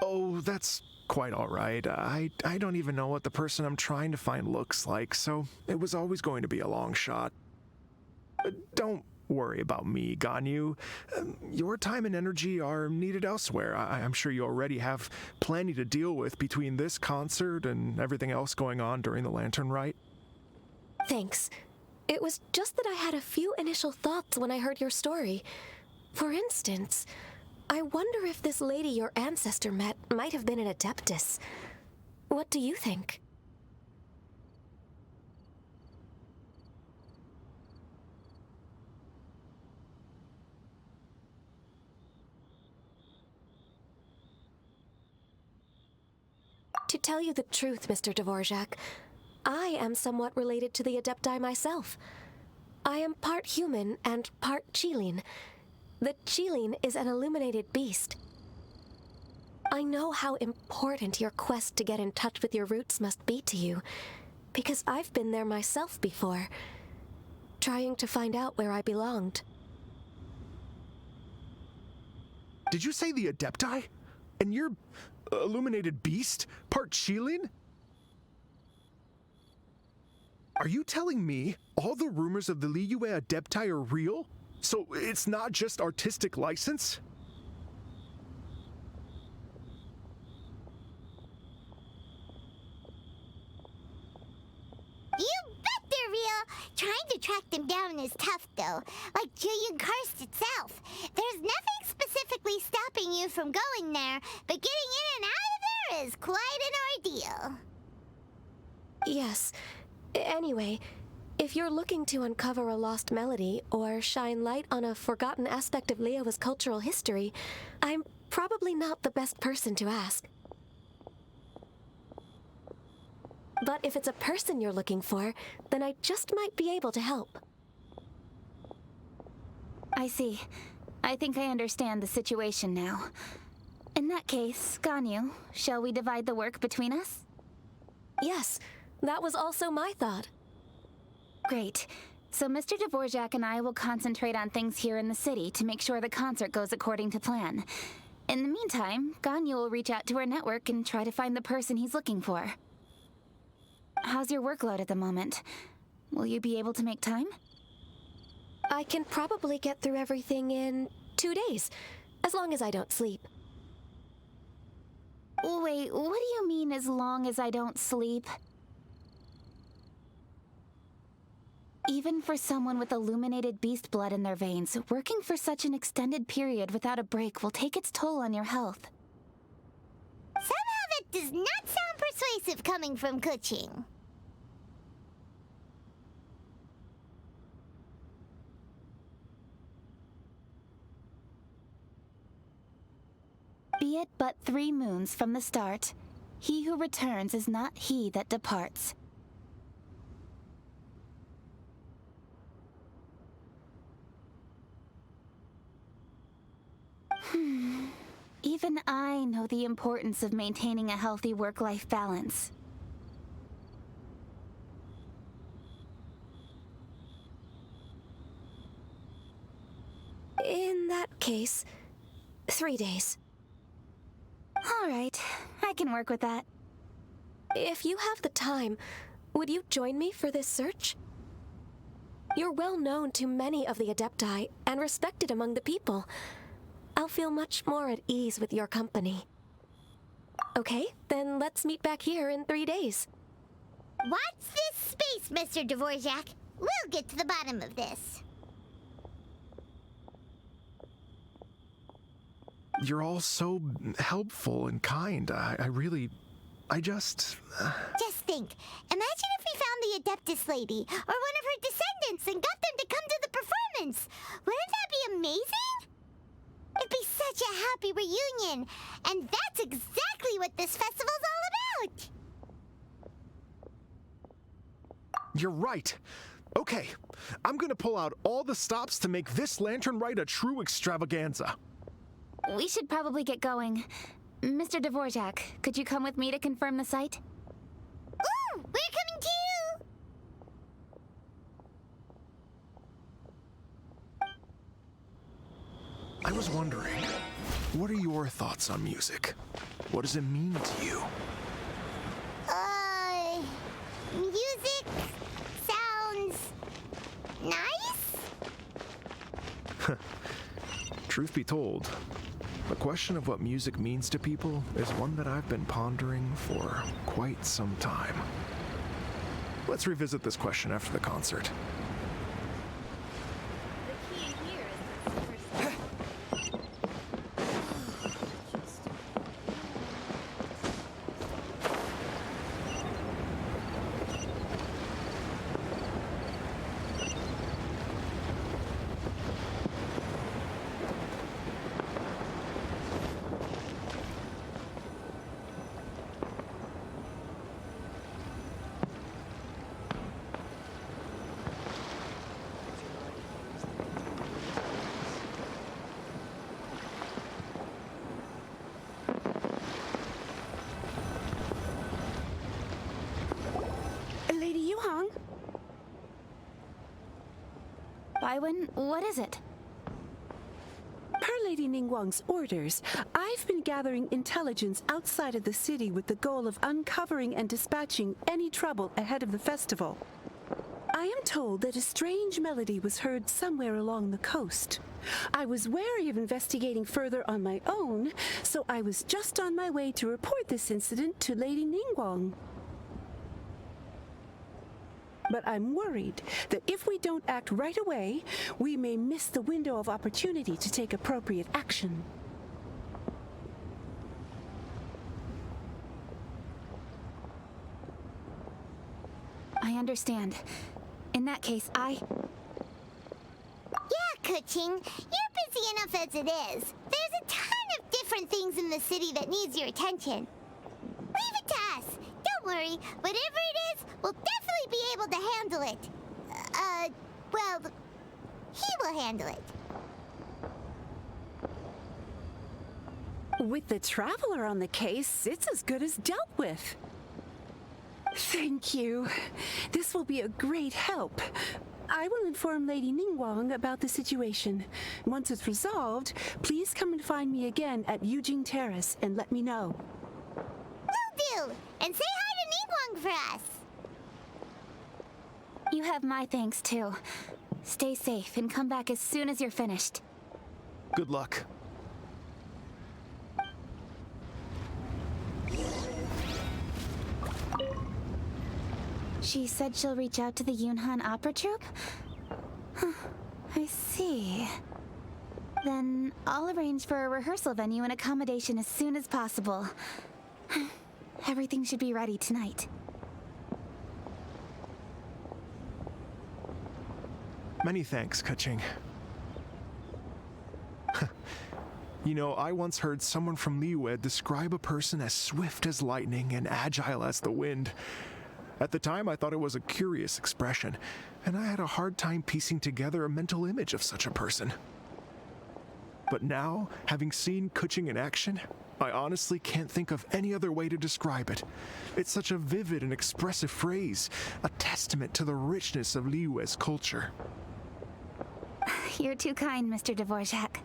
Oh, that's quite all right. I don't even know what the person I'm trying to find looks like, so it was always going to be a long shot. Don't worry about me, Ganyu. Your time and energy are needed elsewhere. I'm sure you already have plenty to deal with between this concert and everything else going on during the Lantern Rite. Thanks. It was just that I had a few initial thoughts when I heard your story. For instance, I wonder if this lady your ancestor met might have been an adeptus. What do you think? To tell you the truth, Mr. Dvorak, I am somewhat related to the Adepti myself. I am part human and part Qilin. The Qilin is an illuminated beast. I know how important your quest to get in touch with your roots must be to you, because I've been there myself before, trying to find out where I belonged. Did you say the Adepti? And you're illuminated beast? Part Qilin? Are you telling me all the rumors of the Liyue Adepti are real? So it's not just artistic license? You bet they're real! Trying to track them down is tough, though. Like Julian Karst itself. There's nothing specifically stopping you from going there, but getting in and out of there is quite an ordeal. Yes. Anyway, if you're looking to uncover a lost melody or shine light on a forgotten aspect of Liyue's cultural history, I'm probably not the best person to ask. But if it's a person you're looking for, then I just might be able to help. I see. I think I understand the situation now. In that case, Ganyu, shall we divide the work between us? Yes, that was also my thought. Great. So Mr. Dvorak and I will concentrate on things here in the city to make sure the concert goes according to plan. In the meantime, Ganyu will reach out to our network and try to find the person he's looking for. How's your workload at the moment? Will you be able to make time? I can probably get through everything in 2 days, as long as I don't sleep. Wait, what do you mean as long as I don't sleep? Even for someone with illuminated beast blood in their veins, working for such an extended period without a break will take its toll on your health. Somehow that does not sound persuasive coming from Kuching. Be it but 3 moons from the start, he who returns is not he that departs. Even I know the importance of maintaining a healthy work-life balance. In that case, 3 days. All right, I can work with that. If you have the time, would you join me for this search? You're well known to many of the Adepti and respected among the people. I'll feel much more at ease with your company. Okay, then let's meet back here in 3 days. Watch this space, Mr. Dvorak. We'll get to the bottom of this. You're all so helpful and kind. I just... Just think. Imagine if we found the Adeptus lady, or one of her descendants, and got them to come to the performance. Wouldn't that be amazing? It'd be such a happy reunion. And that's exactly what this festival's all about. You're right. Okay, I'm gonna pull out all the stops to make this Lantern Rite a true extravaganza. We should probably get going. Mr. Dvorak, could you come with me to confirm the site? Ooh, we're coming too! I was wondering, what are your thoughts on music? What does it mean to you? Music sounds nice? Truth be told, the question of what music means to people is one that I've been pondering for quite some time. Let's revisit this question after the concert. Baiwen, what is it? Per Lady Ningguang's orders, I've been gathering intelligence outside of the city with the goal of uncovering and dispatching any trouble ahead of the festival. I am told that a strange melody was heard somewhere along the coast. I was wary of investigating further on my own, so I was just on my way to report this incident to Lady Ningguang. But I'm worried that if we don't act right away, we may miss the window of opportunity to take appropriate action. I understand. In that case, Yeah, Kuching, you're busy enough as it is. There's a ton of different things in the city that needs your attention. Leave it to us. Don't worry. Whatever it is, we'll definitely be able to handle it. Well, he will handle it. With the Traveler on the case, it's as good as dealt with. Thank you. This will be a great help. I will inform Lady Ningguang about the situation. Once it's resolved, please come and find me again at Yujing Terrace and let me know. Will do! And say hi to Ningguang for us! you have my thanks too. Stay safe and come back as soon as you're finished. Good luck. She said she'll reach out to the Yunhan Opera Troupe? I see. Then I'll arrange for a rehearsal venue and accommodation as soon as possible. Everything should be ready tonight. Many thanks, Kuching. You know, I once heard someone from Liyue describe a person as swift as lightning and agile as the wind. At the time, I thought it was a curious expression, and I had a hard time piecing together a mental image of such a person. But now, having seen Kuching in action, I honestly can't think of any other way to describe it. It's such a vivid and expressive phrase, a testament to the richness of Liyue's culture. You're too kind, Mr. Dvorak.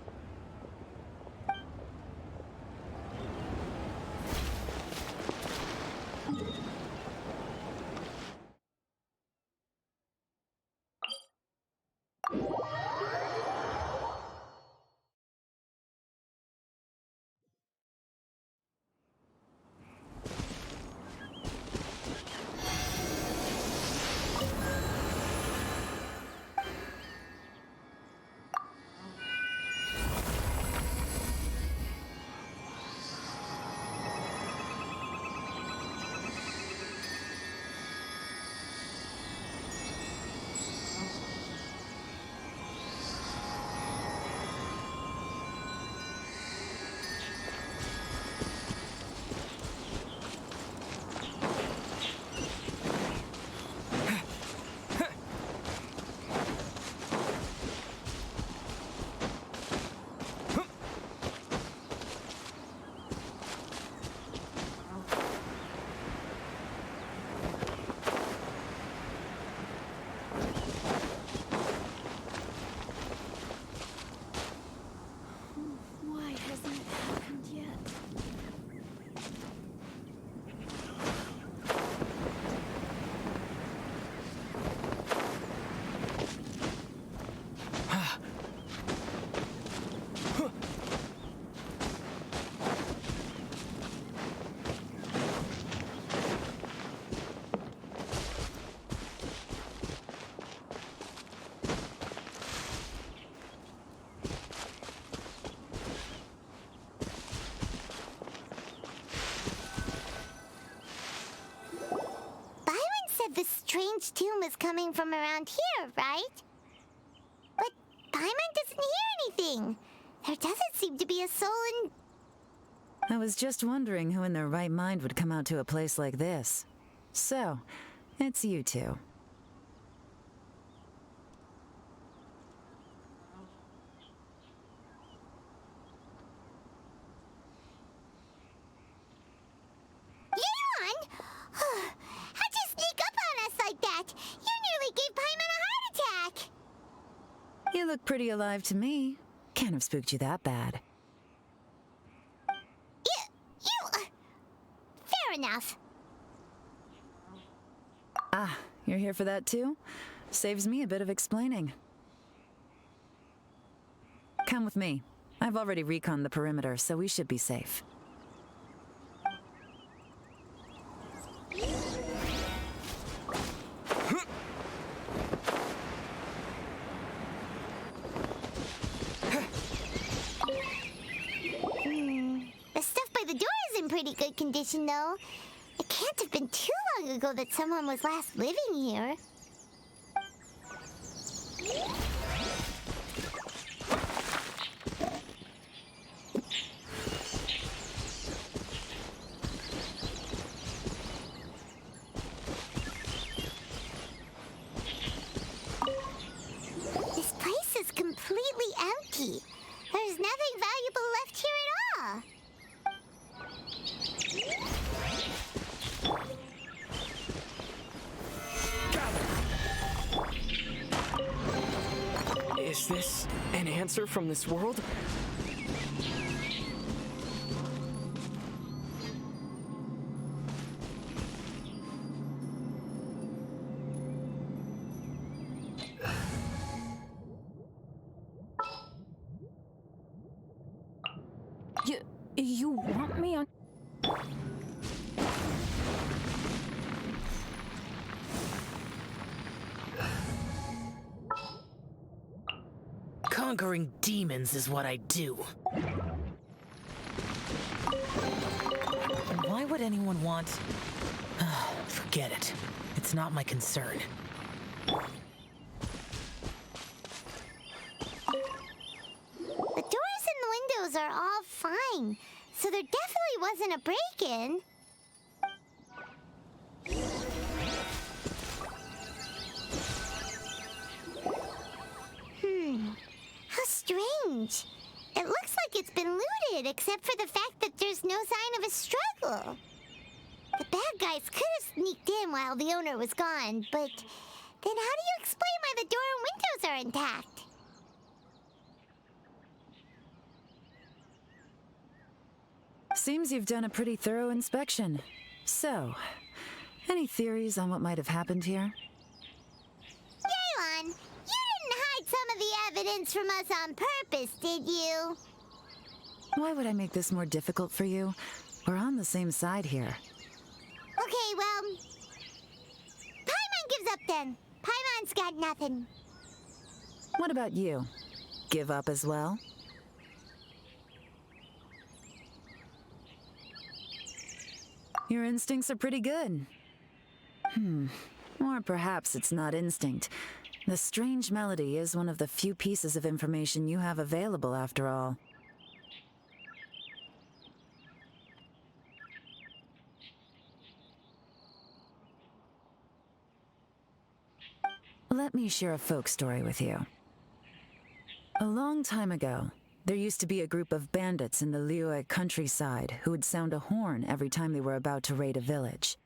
said this strange tune was coming from around here, right? But Paimon doesn't hear anything. There doesn't seem to be a soul in... I was just wondering who in their right mind would come out to a place like this. So, it's you two. Yeon! How'd you sneak up on us like that? You nearly gave Paimon a heart attack! You look pretty alive to me. Can't have spooked you that bad. Fair enough. Ah, you're here for that too? Saves me a bit of explaining. Come with me. I've already reconned the perimeter, so we should be safe. The stuff by the door is in pretty good condition, though. It can't have been too long ago that someone was last living here. This place is completely empty. There's nothing valuable left here at all. Is this an answer from this world? You want me on... Conquering demons is what I do. Why would anyone want... Forget it. It's not my concern. The doors and the windows are all fine, so there definitely wasn't a break-in. How strange. It looks like it's been looted, except for the fact that there's no sign of a struggle. The bad guys could have sneaked in while the owner was gone, but then how do you explain why the door and windows are intact? Seems you've done a pretty thorough inspection. So, any theories on what might have happened here? Yeon, you didn't hide some of the evidence from us on purpose, did you? Why would I make this more difficult for you? We're on the same side here. Okay, well... Paimon gives up then. Paimon's got nothing. What about you? Give up as well? Your instincts are pretty good. Or perhaps it's not instinct. The strange melody is one of the few pieces of information you have available, after all. Let me share a folk story with you. A long time ago, there used to be a group of bandits in the Liyue countryside who would sound a horn every time they were about to raid a village.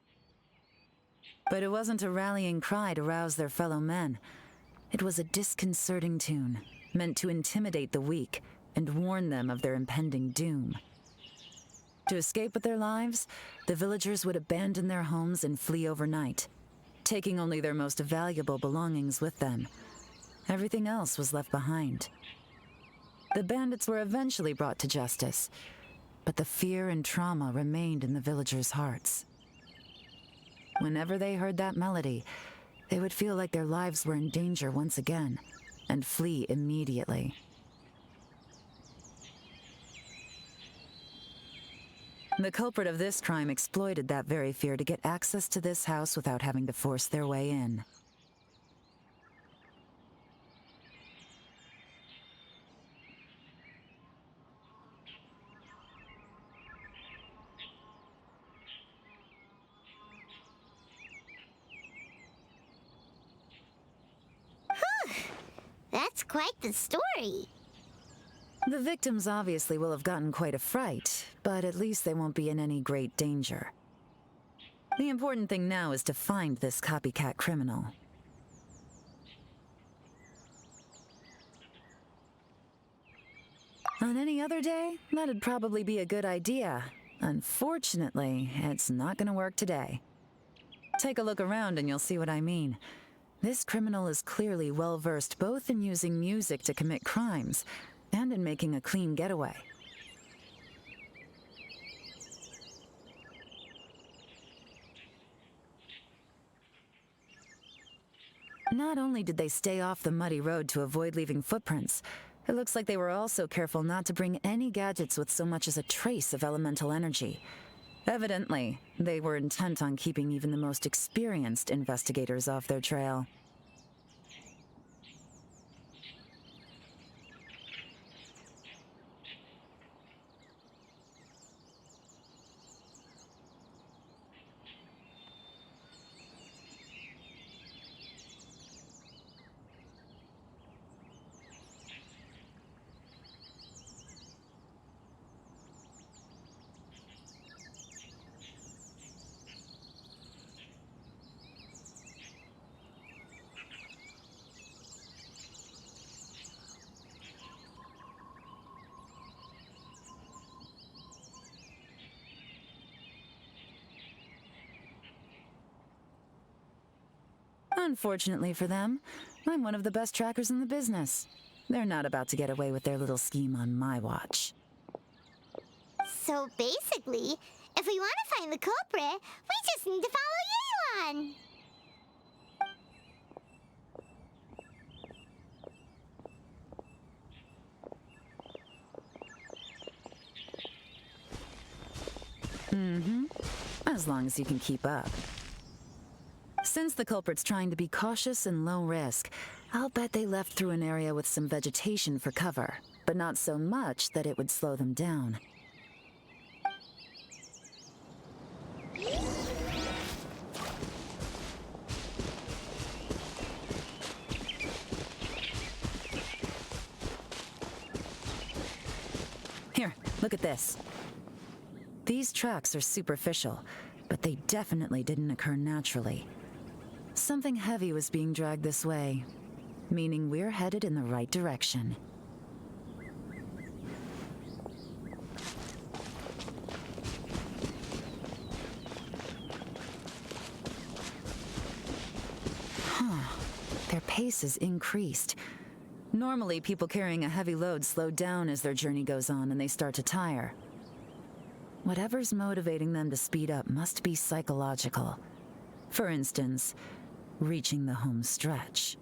But it wasn't a rallying cry to rouse their fellow men. It was a disconcerting tune, meant to intimidate the weak and warn them of their impending doom. To escape with their lives, the villagers would abandon their homes and flee overnight, taking only their most valuable belongings with them. Everything else was left behind. The bandits were eventually brought to justice, but the fear and trauma remained in the villagers' hearts. Whenever they heard that melody, they would feel like their lives were in danger once again, and flee immediately. The culprit of this crime exploited that very fear to get access to this house without having to force their way in. That's quite the story. The victims obviously will have gotten quite a fright, but at least they won't be in any great danger. The important thing now is to find this copycat criminal. On any other day, that'd probably be a good idea. Unfortunately, it's not gonna work today. Take a look around and you'll see what I mean. This criminal is clearly well-versed both in using music to commit crimes and in making a clean getaway. Not only did they stay off the muddy road to avoid leaving footprints, it looks like they were also careful not to bring any gadgets with so much as a trace of elemental energy. Evidently, they were intent on keeping even the most experienced investigators off their trail. Unfortunately for them, I'm one of the best trackers in the business. They're not about to get away with their little scheme on my watch. So basically, if we want to find the culprit, we just need to follow Yelan. As long as you can keep up. Since the culprit's trying to be cautious and low risk, I'll bet they left through an area with some vegetation for cover, but not so much that it would slow them down. Here, look at this. These tracks are superficial, but they definitely didn't occur naturally. Something heavy was being dragged this way, meaning we're headed in the right direction. Their pace is increased. Normally, people carrying a heavy load slow down as their journey goes on and they start to tire. Whatever's motivating them to speed up must be psychological. For instance, reaching the home stretch.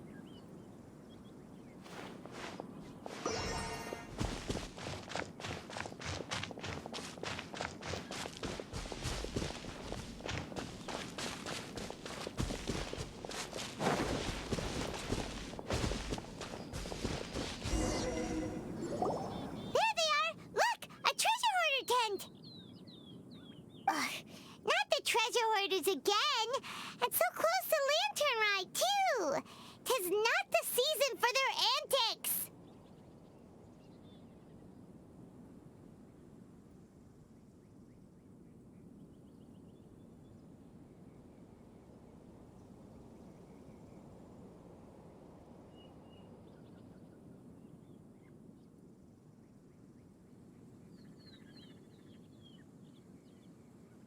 Again, and so close to Lantern Rite, too. 'Tis not the season for their antics.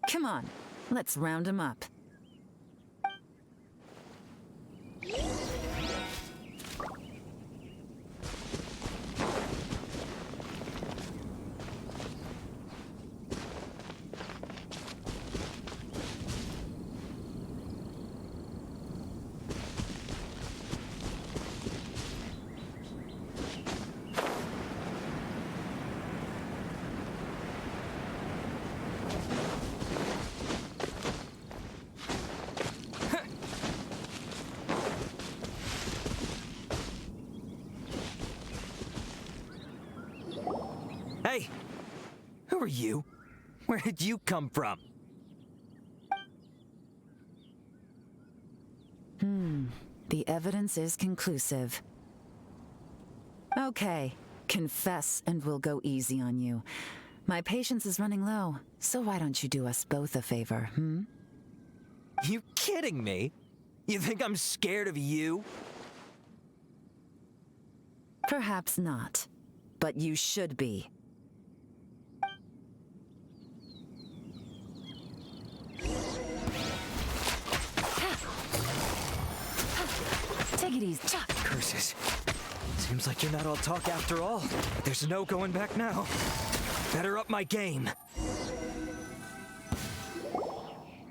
Come on, let's round 'em up. Who are you? Where did you come from? The evidence is conclusive. Okay, confess and we'll go easy on you. My patience is running low, so why don't you do us both a favor, You kidding me? You think I'm scared of you? Perhaps not, but you should be. Take it easy. Curses. Seems like you're not all talk after all. There's no going back now. Better up my game.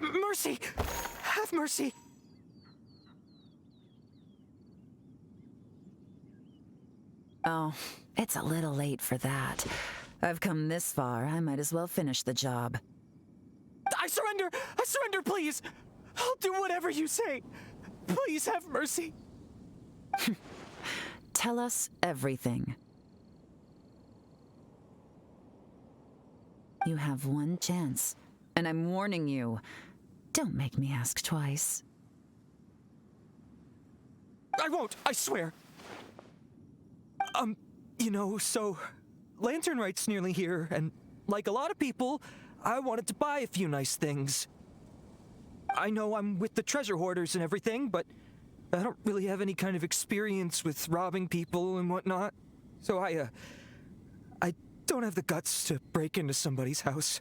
Mercy! Have mercy! Oh, it's a little late for that. I've come this far, I might as well finish the job. I surrender! I surrender, please! I'll do whatever you say! Please have mercy! Tell us everything. You have one chance, and I'm warning you. Don't make me ask twice. I won't, I swear! So Lantern Rite's nearly here, and like a lot of people, I wanted to buy a few nice things. I know I'm with the treasure hoarders and everything, but I don't really have any kind of experience with robbing people and whatnot. So I don't have the guts to break into somebody's house.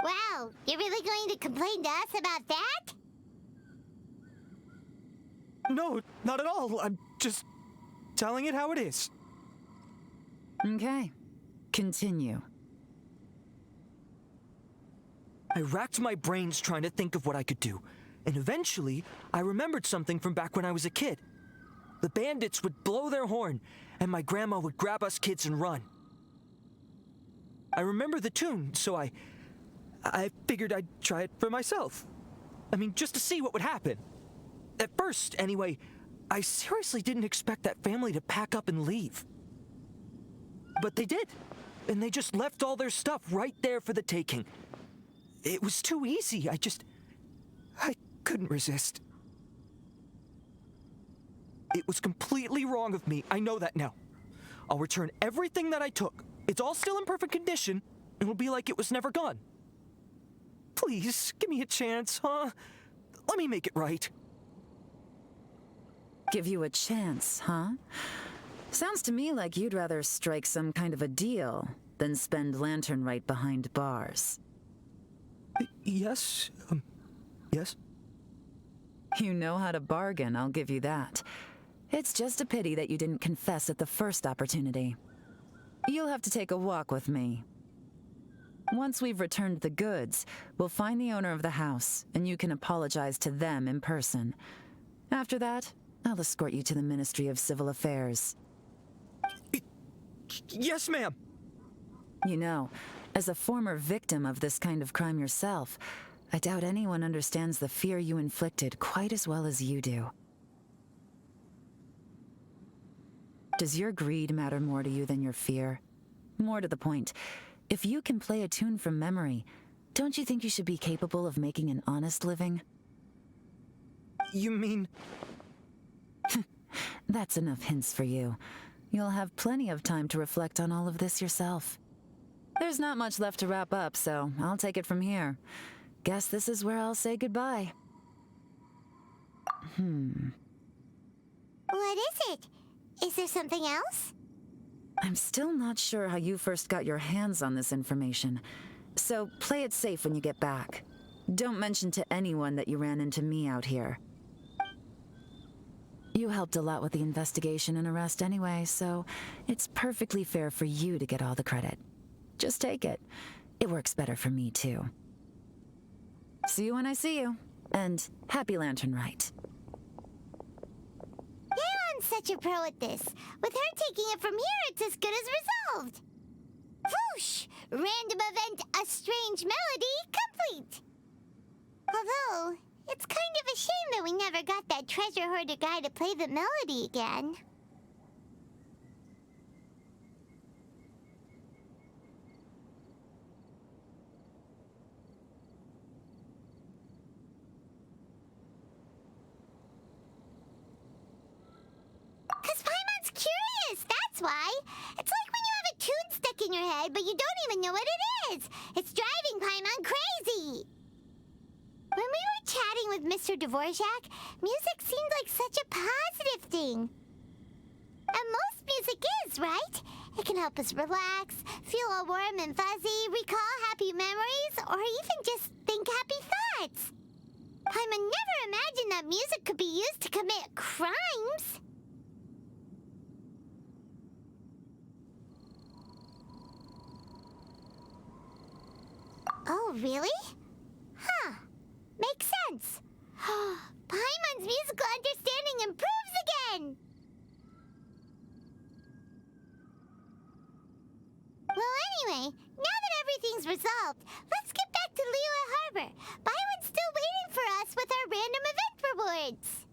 Wow, you're really going to complain to us about that? No, not at all. I'm just telling it how it is. Okay, continue. I racked my brains trying to think of what I could do, and eventually I remembered something from back when I was a kid. The bandits would blow their horn, and my grandma would grab us kids and run. I remember the tune, so I figured I'd try it for myself. I mean, just to see what would happen. At first, anyway, I seriously didn't expect that family to pack up and leave. But they did, and they just left all their stuff right there for the taking. It was too easy. I couldn't resist. It was completely wrong of me. I know that now. I'll return everything that I took. It's all still in perfect condition. It'll be like it was never gone. Please, give me a chance, huh? Let me make it right. Give you a chance, huh? Sounds to me like you'd rather strike some kind of a deal than spend Lantern Rite behind bars. Yes? Yes? You know how to bargain, I'll give you that. It's just a pity that you didn't confess at the first opportunity. You'll have to take a walk with me. Once we've returned the goods, we'll find the owner of the house, and you can apologize to them in person. After that, I'll escort you to the Ministry of Civil Affairs. Yes, ma'am! You know, as a former victim of this kind of crime yourself, I doubt anyone understands the fear you inflicted quite as well as you do. Does your greed matter more to you than your fear? More to the point, if you can play a tune from memory, don't you think you should be capable of making an honest living? You mean... That's enough hints for you. You'll have plenty of time to reflect on all of this yourself. There's not much left to wrap up, so I'll take it from here. Guess this is where I'll say goodbye. What is it? Is there something else? I'm still not sure how you first got your hands on this information, so play it safe when you get back. Don't mention to anyone that you ran into me out here. You helped a lot with the investigation and arrest anyway, so it's perfectly fair for you to get all the credit. Just take it. It works better for me, too. See you when I see you, and happy Lantern Rite. Yaon's such a pro at this. With her taking it from here, it's as good as resolved. Whoosh! Random event, a strange melody, complete. Although, it's kind of a shame that we never got that treasure hoarder guy to play the melody again. know what it is. It's driving Paimon crazy. When we were chatting with Mr. Dvorak, music seemed like such a positive thing. And most music is, right? It can help us relax, feel all warm and fuzzy, recall happy memories, or even just think happy thoughts. Paimon never imagined that music could be used to commit crimes. Oh, really? Huh. Makes sense. Paimon's musical understanding improves again! Well, anyway, now that everything's resolved, let's get back to Liyue Harbor. Byron's still waiting for us with our random event rewards.